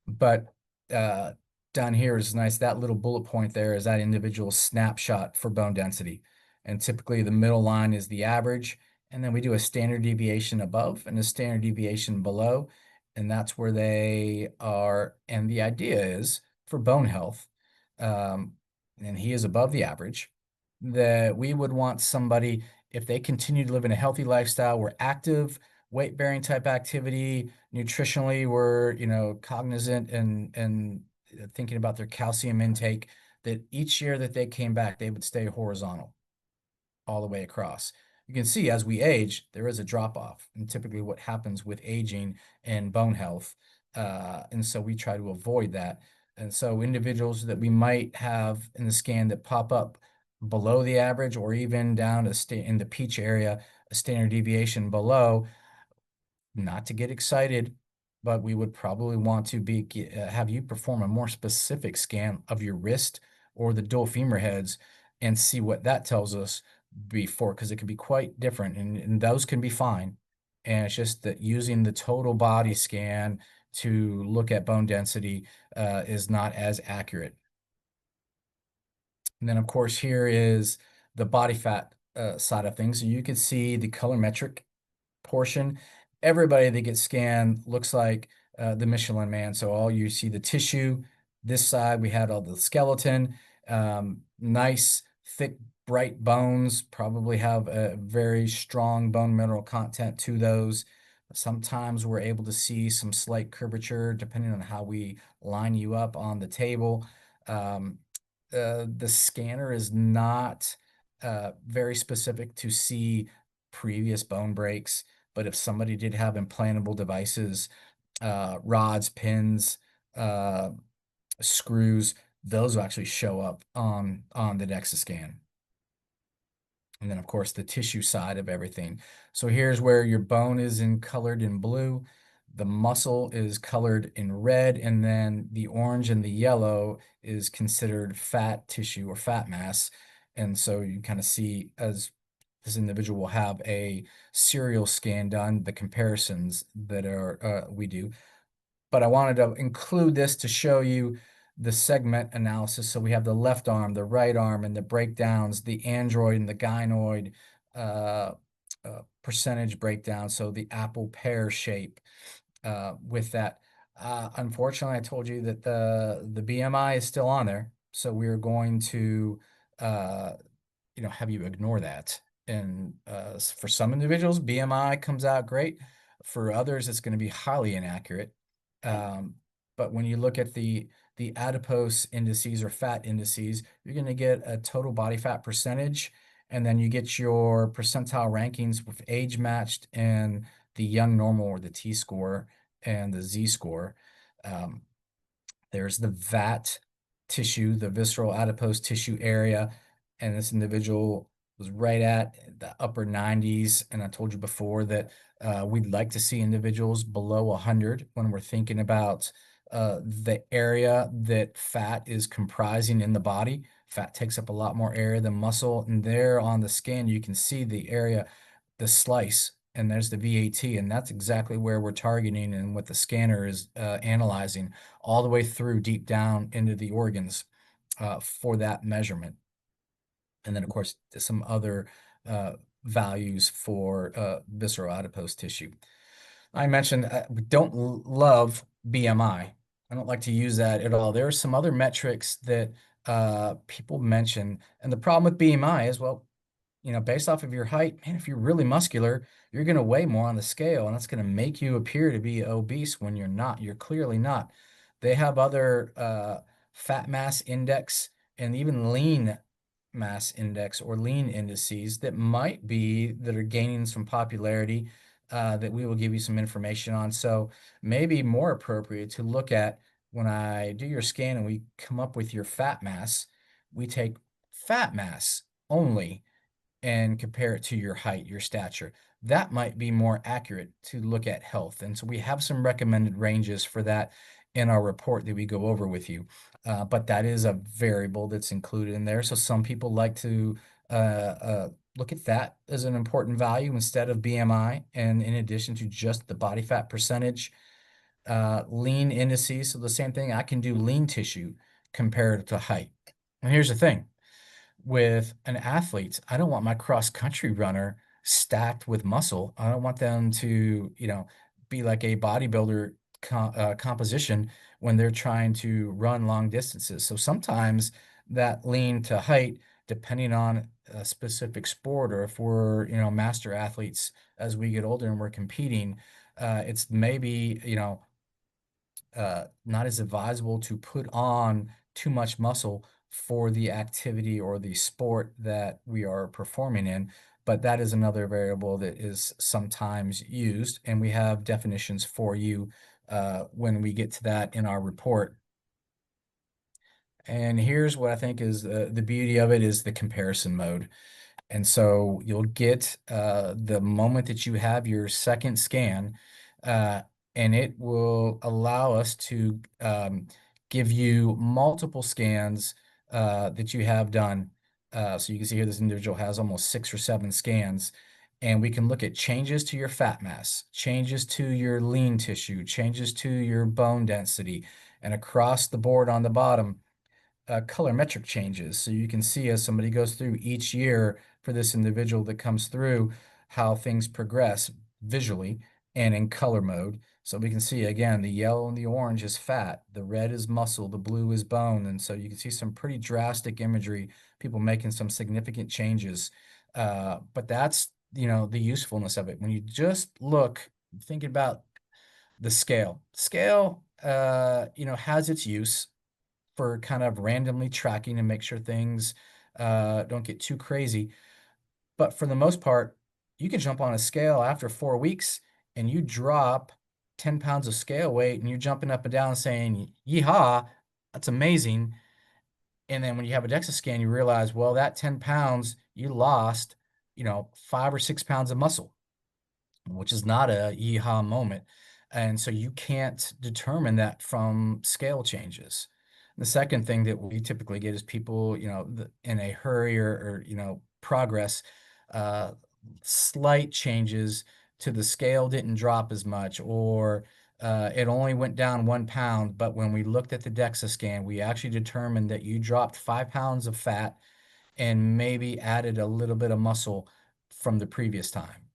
But down here is nice. That little bullet point there is that individual snapshot for bone density. And typically the middle line is the average. And then we do a standard deviation above and a standard deviation below. And that's where they are. And the idea is for bone health, and he is above the average, that we would want somebody, if they continue to live in a healthy lifestyle, we're active, weight-bearing type activity, nutritionally, we're, cognizant and thinking about their calcium intake, that each year that they came back, they would stay horizontal all the way across. You can see as we age, there is a drop-off, and typically what happens with aging and bone health. And so we try to avoid that. And so individuals that we might have in the scan that pop up below the average or even down in the peach area, a standard deviation below, not to get excited, but we would probably want to have you perform a more specific scan of your wrist or the dual femur heads and see what that tells us before, because it can be quite different, and those can be fine. And it's just that using the total body scan to look at bone density is not as accurate. And then, of course, here is the body fat side of things. So you can see the colorimetric portion. Everybody that gets scanned looks like the Michelin Man. So all you see the tissue. This side, we had all the skeleton. Nice, thick, bright bones. Probably have a very strong bone mineral content to those. Sometimes we're able to see some slight curvature depending on how we line you up on the table. The scanner is not very specific to see previous bone breaks, but if somebody did have implantable devices, rods, pins, uh, screws, those will actually show up on the DEXA scan. And then, of course, the tissue side of everything. So here's where your bone is colored in blue. The muscle is colored in red, and then the orange and the yellow is considered fat tissue or fat mass. And so you kind of see, as this individual will have a serial scan done, the comparisons that we do. But I wanted to include this to show you the segment analysis. So we have the left arm, the right arm, and the breakdowns, the android and the gynoid percentage breakdown. So the apple pear shape with that. Unfortunately, I told you that the BMI is still on there. So we're going to have you ignore that. And for some individuals, BMI comes out great. For others, it's going to be highly inaccurate. But when you look at the adipose indices or fat indices, you're going to get a total body fat percentage, and then you get your percentile rankings with age matched and the young normal or the T score and the Z score. There's the VAT tissue, the visceral adipose tissue area, and this individual was right at the upper 90s. And I told you before that we'd like to see individuals below 100 when we're thinking about the area that fat is comprising in the body. Fat takes up a lot more area than muscle. And there on the scan, you can see the area, the slice, and there's the VAT, and that's exactly where we're targeting and what the scanner is analyzing all the way through deep down into the organs for that measurement. And then, of course, some other values for visceral adipose tissue. I mentioned we don't love BMI. I don't like to use that at all. There are some other metrics that people mention, and the problem with BMI is, well, based off of your height, man, if you're really muscular, you're going to weigh more on the scale, and that's going to make you appear to be obese when you're not. You're clearly not. They have other fat mass index and even lean mass index or lean indices that are gaining some popularity that we will give you some information on. So maybe more appropriate to look at when I do your scan and we come up with your fat mass, we take fat mass only and compare it to your height, your stature. That might be more accurate to look at health. And so we have some recommended ranges for that in our report that we go over with you. But that is a variable that's included in there. So some people like to look at that as an important value instead of BMI. And in addition to just the body fat percentage, lean indices. So the same thing, I can do lean tissue compared to height. And here's the thing. With an athlete, I don't want my cross-country runner stacked with muscle. I don't want them to, be like a bodybuilder composition when they're trying to run long distances. So sometimes that lean to height, depending on a specific sport, or if we're, master athletes as we get older and we're competing, it's maybe, not as advisable to put on too much muscle for the activity or the sport that we are performing in. But that is another variable that is sometimes used, and we have definitions for you when we get to that in our report. And here's what I think is the beauty of it is the comparison mode. And so you'll get the moment that you have your second scan, uh, and it will allow us to give you multiple scans that you have done. So you can see here this individual has almost 6 or 7 scans, and we can look at changes to your fat mass, changes to your lean tissue, changes to your bone density, and across the board on the bottom colorimetric changes. So you can see as somebody goes through each year for this individual that comes through how things progress visually and in color mode. So we can see again, the yellow and the orange is fat, the red is muscle, the blue is bone. And so you can see some pretty drastic imagery, people making some significant changes. But that's, the usefulness of it. When you just look, thinking about the scale, has its use for kind of randomly tracking and make sure things don't get too crazy. But for the most part, you can jump on a scale after 4 weeks and you drop 10 pounds of scale weight and you're jumping up and down saying, yeehaw, that's amazing. And then when you have a DEXA scan, you realize, well, that 10 pounds, you lost, 5 or 6 pounds of muscle, which is not a yeehaw moment. And so you can't determine that from scale changes. The second thing that we typically get is people, in a hurry or progress, uh, slight changes to the scale didn't drop as much, or it only went down 1 pound. But when we looked at the DEXA scan, we actually determined that you dropped 5 pounds of fat and maybe added a little bit of muscle from the previous time.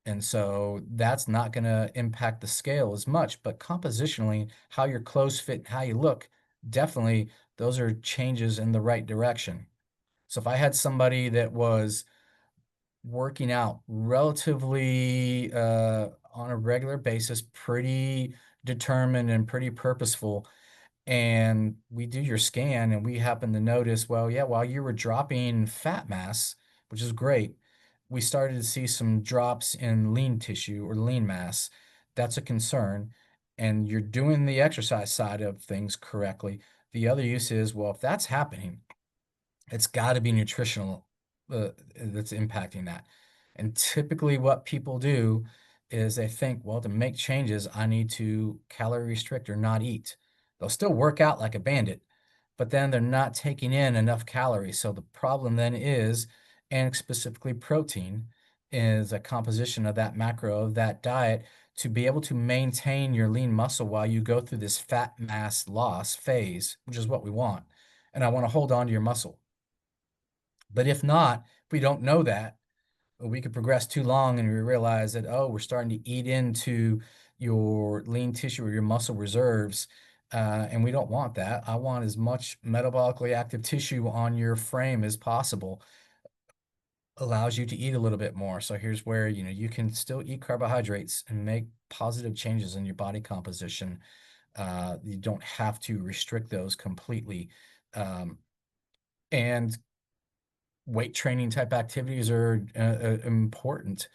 And so that's not going to impact the scale as much, but compositionally, how your clothes fit, how you look, definitely those are changes in the right direction. So if I had somebody that was working out relatively on a regular basis, pretty determined and pretty purposeful, and we do your scan and we happen to notice, well, yeah, while you were dropping fat mass, which is great, we started to see some drops in lean tissue or lean mass. That's a concern. And you're doing the exercise side of things correctly. The other use is, well, if that's happening, it's got to be nutritional that's impacting that. And typically, what people do is they think, well, to make changes, I need to calorie restrict or not eat. They'll still work out like a bandit, but then they're not taking in enough calories. So the problem then is, and specifically protein, is a composition of that macro of that diet to be able to maintain your lean muscle while you go through this fat mass loss phase, which is what we want. And I want to hold on to your muscle. But if not, if we don't know that, we could progress too long and we realize that, oh, we're starting to eat into your lean tissue or your muscle reserves. And we don't want that. I want as much metabolically active tissue on your frame as possible. Allows you to eat a little bit more. So here's where, you can still eat carbohydrates and make positive changes in your body composition. You don't have to restrict those completely. And weight training type activities are an important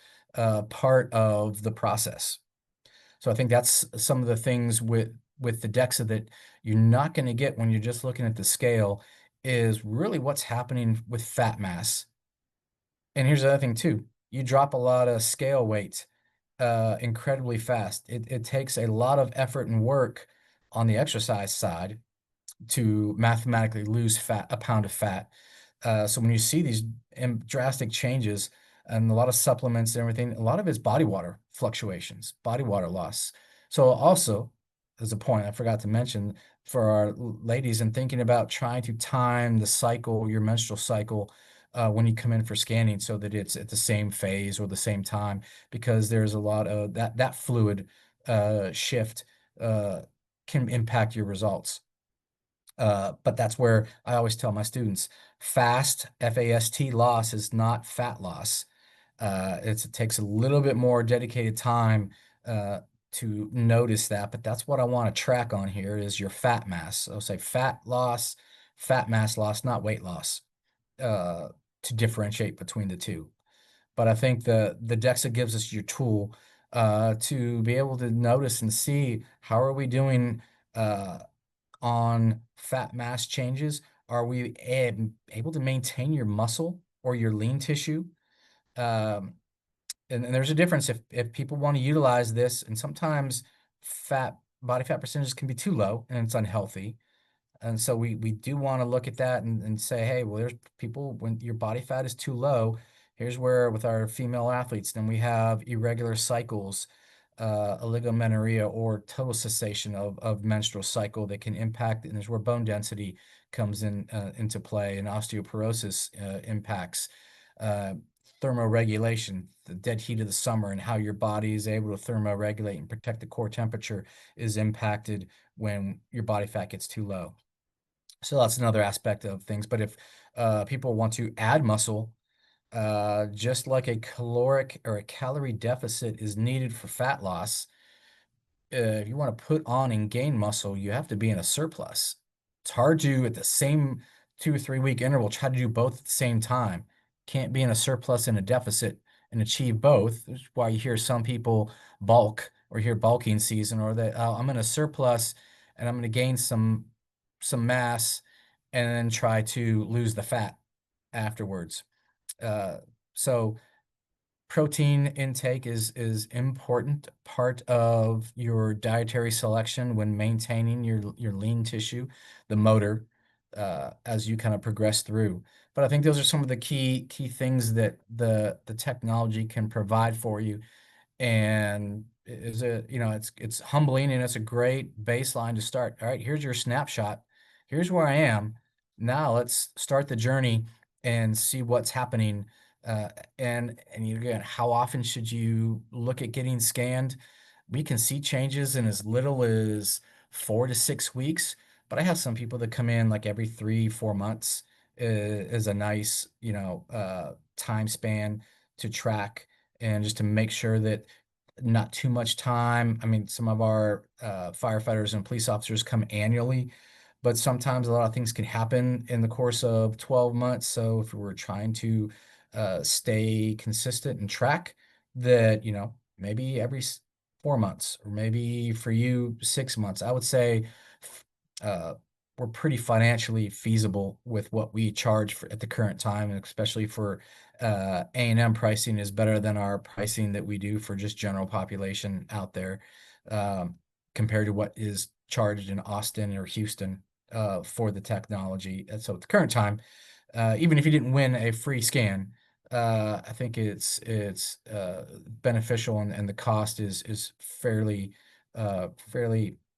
part of the process. So I think that's some of the things with the DEXA that you're not going to get when you're just looking at the scale is really what's happening with fat mass. And here's the other thing too. You drop a lot of scale weight incredibly fast. It takes a lot of effort and work on the exercise side to mathematically lose a pound of fat. So when you see these drastic changes and a lot of supplements and everything, a lot of it's body water fluctuations, body water loss. So also, as a point I forgot to mention for our ladies and thinking about trying to time the cycle, your menstrual cycle, when you come in for scanning so that it's at the same phase or the same time, because there's a lot of that fluid shift can impact your results. But that's where I always tell my students, FAST loss is not fat loss. It takes a little bit more dedicated time to notice that, but that's what I want to track on here is your fat mass. I'll say fat loss, fat mass loss, not weight loss, to differentiate between the two. But I think the DEXA gives us your tool to be able to notice and see how are we doing on fat mass changes. Are we able to maintain your muscle or your lean tissue? Um, and there's a difference if people want to utilize this, and sometimes body fat percentages can be too low and it's unhealthy. And so we do want to look at that and say, hey, well, there's people when your body fat is too low. Here's where with our female athletes, then we have irregular cycles, oligomenorrhea, or total cessation of menstrual cycle that can impact, and there's where bone density comes into play, and osteoporosis impacts uh, thermoregulation, the dead heat of the summer, and how your body is able to thermoregulate and protect the core temperature is impacted when your body fat gets too low. So that's another aspect of things. But if people want to add muscle, just like a caloric or a calorie deficit is needed for fat loss, if you want to put on and gain muscle, you have to be in a surplus. It's hard to, at the same 2 or 3 week interval, try to do both at the same time. Can't be in a surplus and a deficit and achieve both. That's why you hear some people bulk or hear bulking season, or that I'm in a surplus and I'm going to gain some mass and then try to lose the fat afterwards. Uh, so protein intake is important part of your dietary selection when maintaining your lean tissue, the motor, as you kind of progress through. But I think those are some of the key things that the technology can provide for you, and is a it's humbling, and it's a great baseline to start. All right, here's your snapshot. Here's where I am. Now let's start the journey and see what's happening. Uh, and again, how often should you look at getting scanned? We can see changes in as little as 4 to 6 weeks, but I have some people that come in like every 3, 4 months is a nice, time span to track and just to make sure that not too much time. I mean, some of our firefighters and police officers come annually, but sometimes a lot of things can happen in the course of 12 months. So if we're trying to stay consistent and track that, maybe every 4 months, or maybe for you 6 months, I would say uh, we're pretty financially feasible with what we charge at the current time, and especially for A&M pricing is better than our pricing that we do for just general population out there, um, compared to what is charged in Austin or Houston for the technology. And so at the current time, even if you didn't win a free scan, I think it's beneficial, and the cost is fairly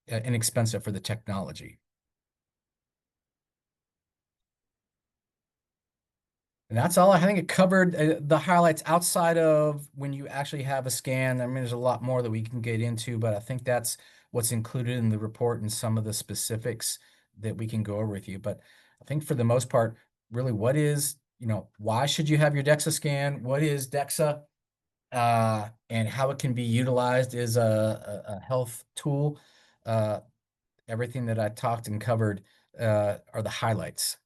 inexpensive for the technology. And that's all. I think it covered the highlights outside of when you actually have a scan. I mean, there's a lot more that we can get into, but I think that's what's included in the report and some of the specifics that we can go over with you. But I think for the most part, really, why should you have your DEXA scan? What is DEXA? And how it can be utilized as a health tool. Uh, Everything that I talked and covered are the highlights.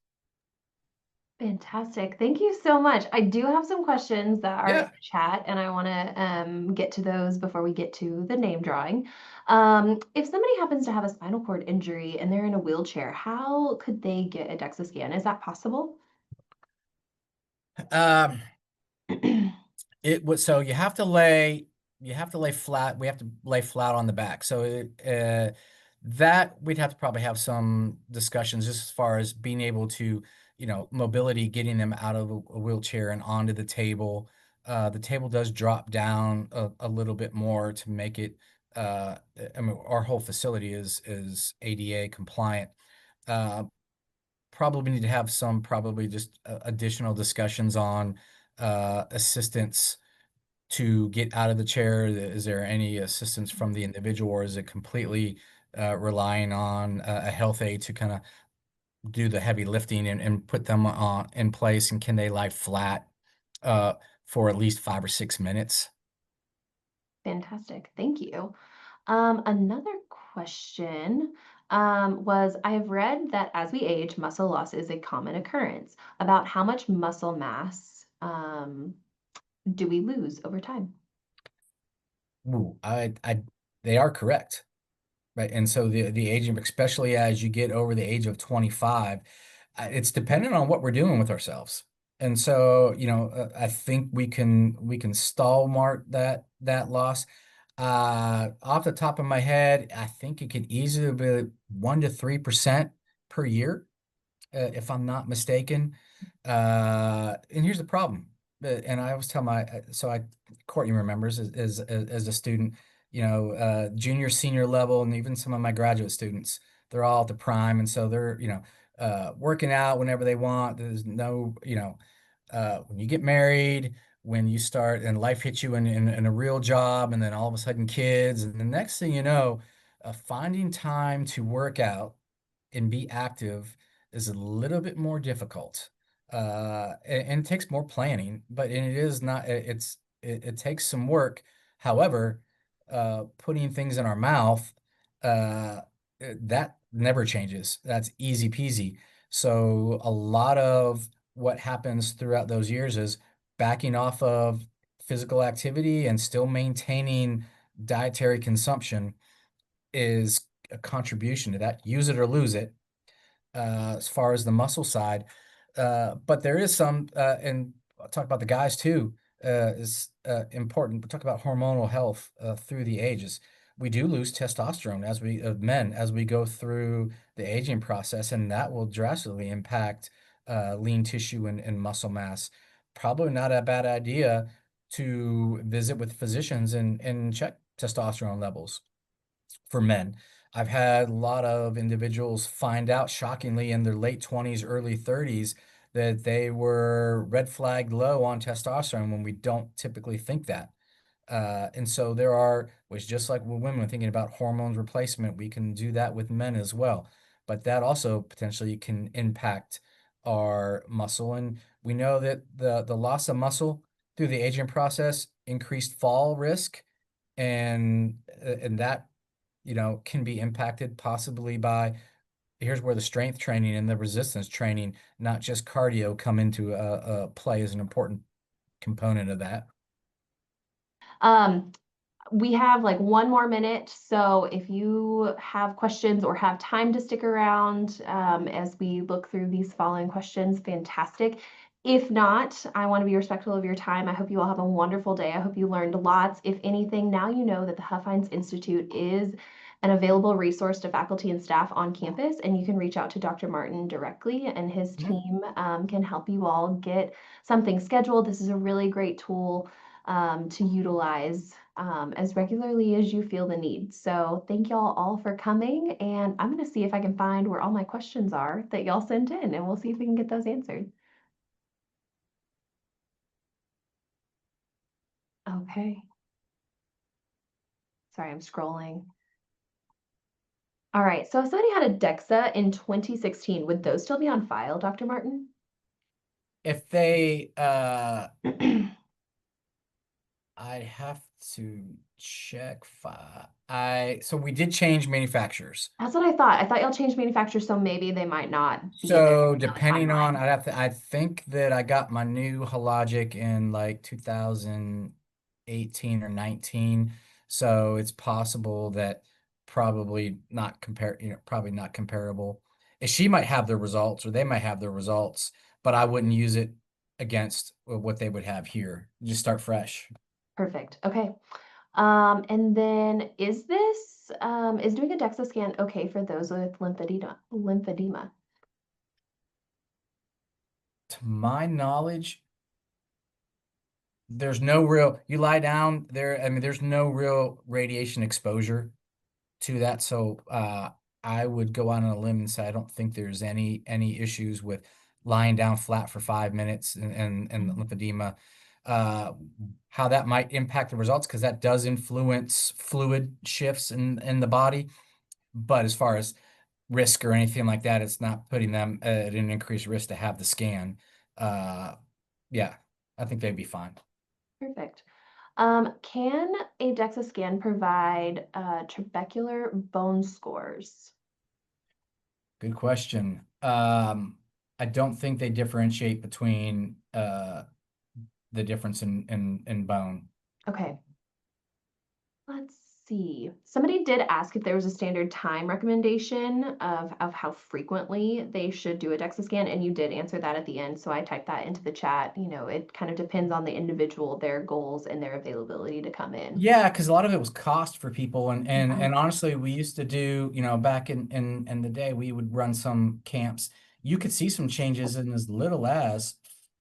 Fantastic. Thank you so much. I do have some questions that are in Yeah. the chat, and I want to get to those before we get to the name drawing. If somebody happens to have a spinal cord injury and they're in a wheelchair, how could they get a DEXA scan? Is that possible? Um, It was so you have to lay flat. We have to lay flat on the back. So that we'd have to probably have some discussions just as far as being able to, mobility, getting them out of a wheelchair and onto the table. The table does drop down a little bit more to make it. I mean, our whole facility is ADA compliant. Uh, Probably need to have some probably just additional discussions on assistance to get out of the chair. Is there any assistance from the individual, or is it completely relying on a health aide to kind of do the heavy lifting and put them in place? And can they lie flat uh, for at least 5 or 6 minutes? Fantastic. Thank you. Another question was I have read that as we age, muscle loss is a common occurrence. About how much muscle mass do we lose over time? Ooh, they are correct. right? And so the aging, especially as you get over the age of 25, it's dependent on what we're doing with ourselves. And so, I think we can stall mark that loss. Off the top of my head, I think it could easily be 1 to 3% per year, if I'm not mistaken. And here's the problem. And I always tell Courtney remembers as a student, junior, senior level, and even some of my graduate students, they're all at the prime. And so they're, working out whenever they want. There's no, when you get married, when you start and life hits you in a real job, and then all of a sudden kids, and the next thing you know, finding time to work out and be active is a little bit more difficult. And it takes more planning, but and it is not, it takes some work. However, putting things in our mouth, that never changes. That's easy peasy. So a lot of what happens throughout those years is backing off of physical activity and still maintaining dietary consumption is a contribution to that. Use it or lose it, as far as the muscle side. But there is some, and I'll talk about the guys too, is important. We talk about hormonal health through the ages. We do lose testosterone men, as we go through the aging process, and that will drastically impact lean tissue and muscle mass. Probably not a bad idea to visit with physicians and check testosterone levels for men. I've had a lot of individuals find out shockingly in their late 20s, early 30s that they were red flagged low on testosterone when we don't typically think that. And so there are ways, just like with women thinking about hormones replacement, we can do that with men as well. But that also potentially can impact our muscle. And we know that the loss of muscle through the aging process, increased fall risk, and that can be impacted possibly by, here's where the strength training and the resistance training, not just cardio, come into a play as an important component of that. Um, we have like 1 more minute, so if you have questions or have time to stick around as we look through these following questions, fantastic. If not, I want to be respectful of your time. I hope you all have a wonderful day. I hope you learned lots. If anything, now you know that the Huffines Institute is an available resource to faculty and staff on campus, and you can reach out to Dr. Martin directly, and his Mhm. team can help you all get something scheduled. This is a really great tool to utilize as regularly as you feel the need. So thank y'all all for coming, and I'm going to see if I can find where all my questions are that y'all sent in, and we'll see if we can get those answered. Okay. Sorry, I'm scrolling. All right, so if somebody had a DEXA in 2016, would those still be on file, Dr. Martin? If they, I'd have to check. So we did change manufacturers. That's what I thought. I thought y'all changed manufacturers, so maybe they might not be in there So on the depending on, timeline. I think that I got my new Hologic in like 2018 or 19. So it's possible that probably not comparable. And she might have the results, or they might have the results, but I wouldn't use it against what they would have here. Just start fresh. Perfect. Okay. And then is doing a DEXA scan okay for those with lymphedema? To my knowledge, there's no real, you lie down there. I mean, there's no real radiation exposure to that. So I would go out on a limb and say I don't think there's any issues with lying down flat for 5 minutes and lymphedema. Uh, how that might impact the results, because that does influence fluid shifts in the body. But as far as risk or anything like that, it's not putting them at an increased risk to have the scan. Uh, yeah, I think they'd be fine. Perfect. Can a DEXA scan provide trabecular bone scores? Good question. I don't think they differentiate between the difference in bone. Okay. Let's see. Somebody did ask if there was a standard time recommendation of how frequently they should do a DEXA scan, and you did answer that at the end. So I typed that into the chat. You know, it kind of depends on the individual, their goals, and their availability to come in. Yeah, because a lot of it was cost for people, and and Yeah. and honestly, we used to do, back in the day, we would run some camps. You could see some changes in as little as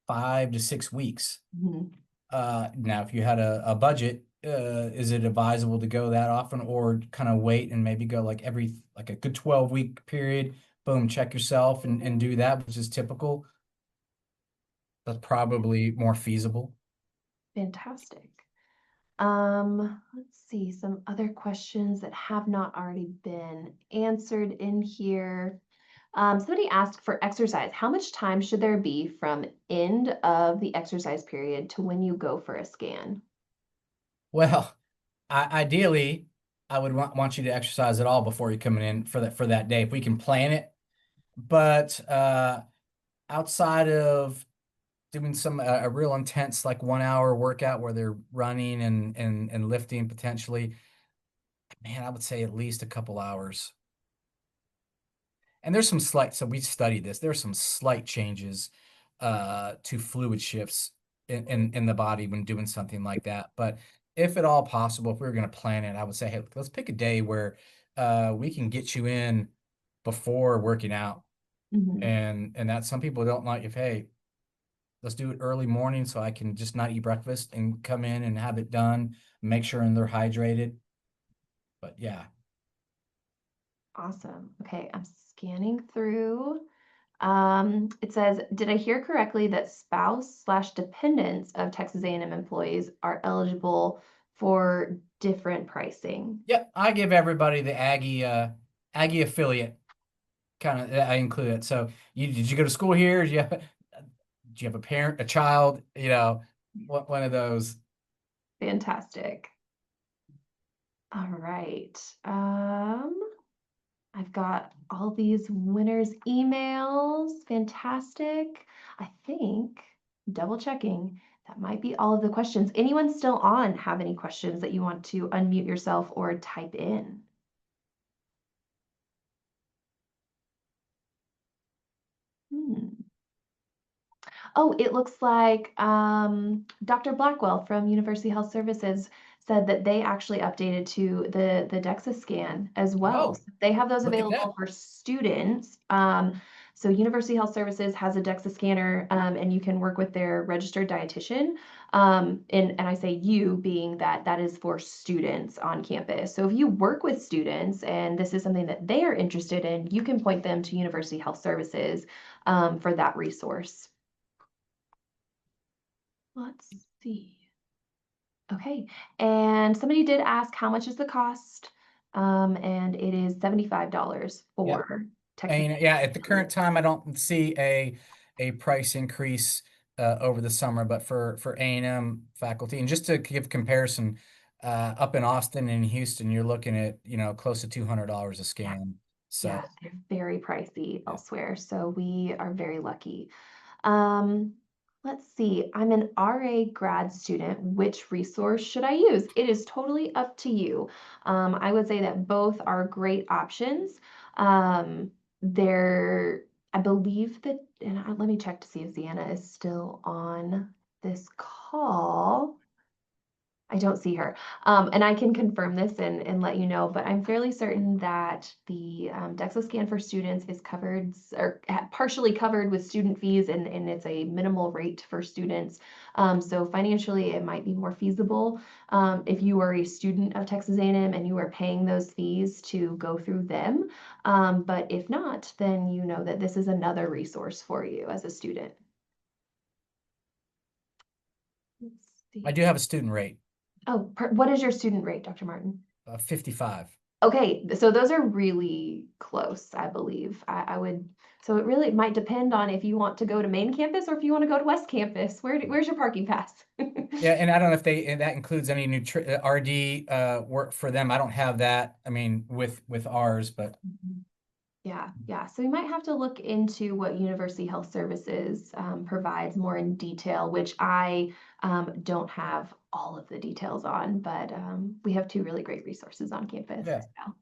5 to 6 weeks. Mhm. Now, if you had a budget, is it advisable to go that often, or kind of wait and maybe go like like a good 12-week period? Boom, check yourself and do that, which is typical. That's probably more feasible. Fantastic. Let's see some other questions that have not already been answered in here. Somebody asked for exercise. How much time should there be from end of the exercise period to when you go for a scan? Well, ideally, I would want you to exercise it all before you're coming in for that day, if we can plan it. But outside of doing some a real intense like 1 hour workout where they're running and lifting potentially, man, I would say at least a couple hours. And there's some slight, so we studied this. There's some slight changes to fluid shifts in the body when doing something like that. But if at all possible, if we were going to plan it, I would say, hey, let's pick a day where we can get you in before working out. Mhm. And that some people don't like, if hey, let's do it early morning so I can just not eat breakfast and come in and have it done, make sure and they're hydrated. But yeah. Awesome. Okay, I'm scanning through. It says, did I hear correctly that spouse/dependents of Texas A&M employees are eligible for different pricing? Yep, I give everybody the Aggie affiliate kind of, I include it. So did you go to school here? Do you have a parent, a child, one of those? Fantastic. All right. I've got all these winners' emails. Fantastic. I think, double checking, that might be all of the questions. Anyone still on have any questions that you want to unmute yourself or type in? Hmm. Oh, it looks like Dr. Blackwell from University Health Services said that they actually updated to the DEXA scan as well. Oh, So they have those look at available that. for students. So University Health Services has a DEXA scanner, and you can work with their registered dietitian. And I say you being that is for students on campus. So if you work with students and this is something that they are interested in, you can point them to University Health Services for that resource. Let's see. Okay, and somebody did ask how much is the cost? And it is $75 Yep. for Texas. And yeah, at the current time, I don't see a price increase over the summer, but for A&M faculty, and just to give comparison, up in Austin and Houston, you're looking at close to $200 a Yeah, scan. yeah, So they're very pricey yeah. elsewhere, so we are very lucky. Um, let's see, I'm an RA grad student. Which resource should I use? It is totally up to you. I would say that both are great options. They're, I believe that, and let me check to see if Sienna is still on this call. I don't see her. And I can confirm this and let you know, but I'm fairly certain that the DEXA scan for students is covered or partially covered with student fees, and it's a minimal rate for students. So financially, it might be more feasible if you are a student of Texas A&M and you are paying those fees to go through them. But if not, then you know that this is another resource for you as a student. Let's I see. do have a student rate Oh, what is your student rate, Dr. Martin? of 55. Okay, so those are really close, I believe. I would, so it really might depend on if you want to go to main campus or if you want to go to West Campus. Where's your parking pass? Yeah, and I don't know if and that includes any RD work for them. I don't have that. I mean, with ours, but Yeah. So we might have to look into what University Health Services provides more in detail, which I don't have all of the details on, but we have two really great resources on campus. Yeah. So.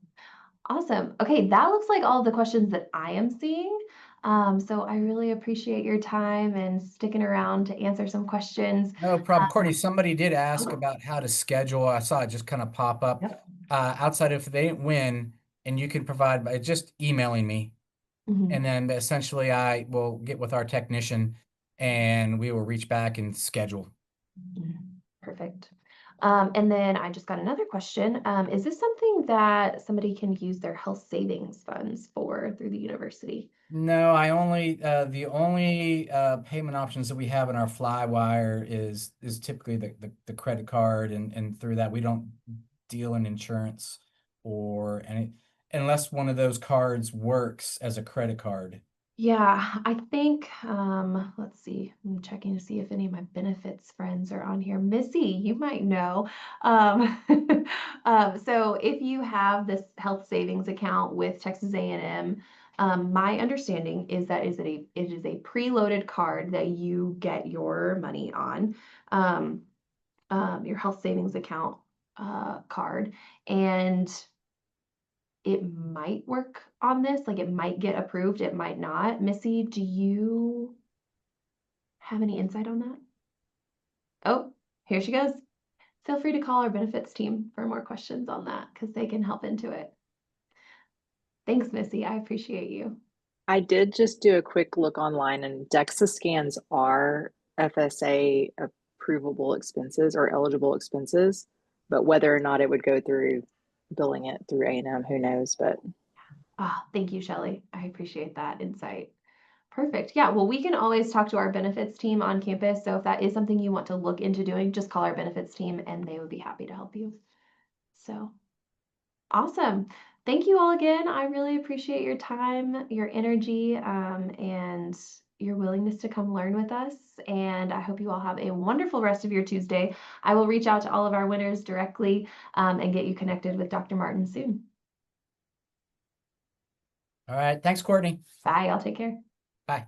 Awesome. Okay, that looks like all the questions that I am seeing. So I really appreciate your time and sticking around to answer some questions. No problem. Courtney, somebody did ask Oh, about how to schedule. I saw it just kind of pop up. yep. Outside if they didn't win, and you can provide by just emailing me, Mhm. and then essentially I will get with our technician and we will reach back and schedule. Perfect. And then I just got another question. Is this something that somebody can use their health savings funds for through the university? No, I only the only payment options that we have in our Flywire is typically the credit card, and through that we don't deal in insurance or any unless one of those cards works as a credit card. Yeah, I think, let's see, I'm checking to see if any of my benefits friends are on here. Missy, you might know. Um, so if you have this health savings account with Texas A&M, my understanding is that it is a preloaded card that you get your money on, um, your health savings account card. And it might work on this, like it might get approved, it might not. Missy, do you have any insight on that? Oh, here she goes. Feel free to call our benefits team for more questions on that because they can help into it. Thanks, Missy. I appreciate you. I did just do a quick look online, and DEXA scans are FSA approvable expenses or eligible expenses, but whether or not it would go through billing it through A&M, who knows? But Ah, thank you, Shelley. I appreciate that insight. Perfect. Yeah, well, we can always talk to our benefits team on campus. So if that is something you want to look into doing, just call our benefits team and they would be happy to help you. So awesome. Thank you all again. I really appreciate your time, your energy, and your willingness to come learn with us. And I hope you all have a wonderful rest of your Tuesday. I will reach out to all of our winners directly and get you connected with Dr. Martin soon. All right. Thanks, Courtney. Bye. I'll take care. Bye.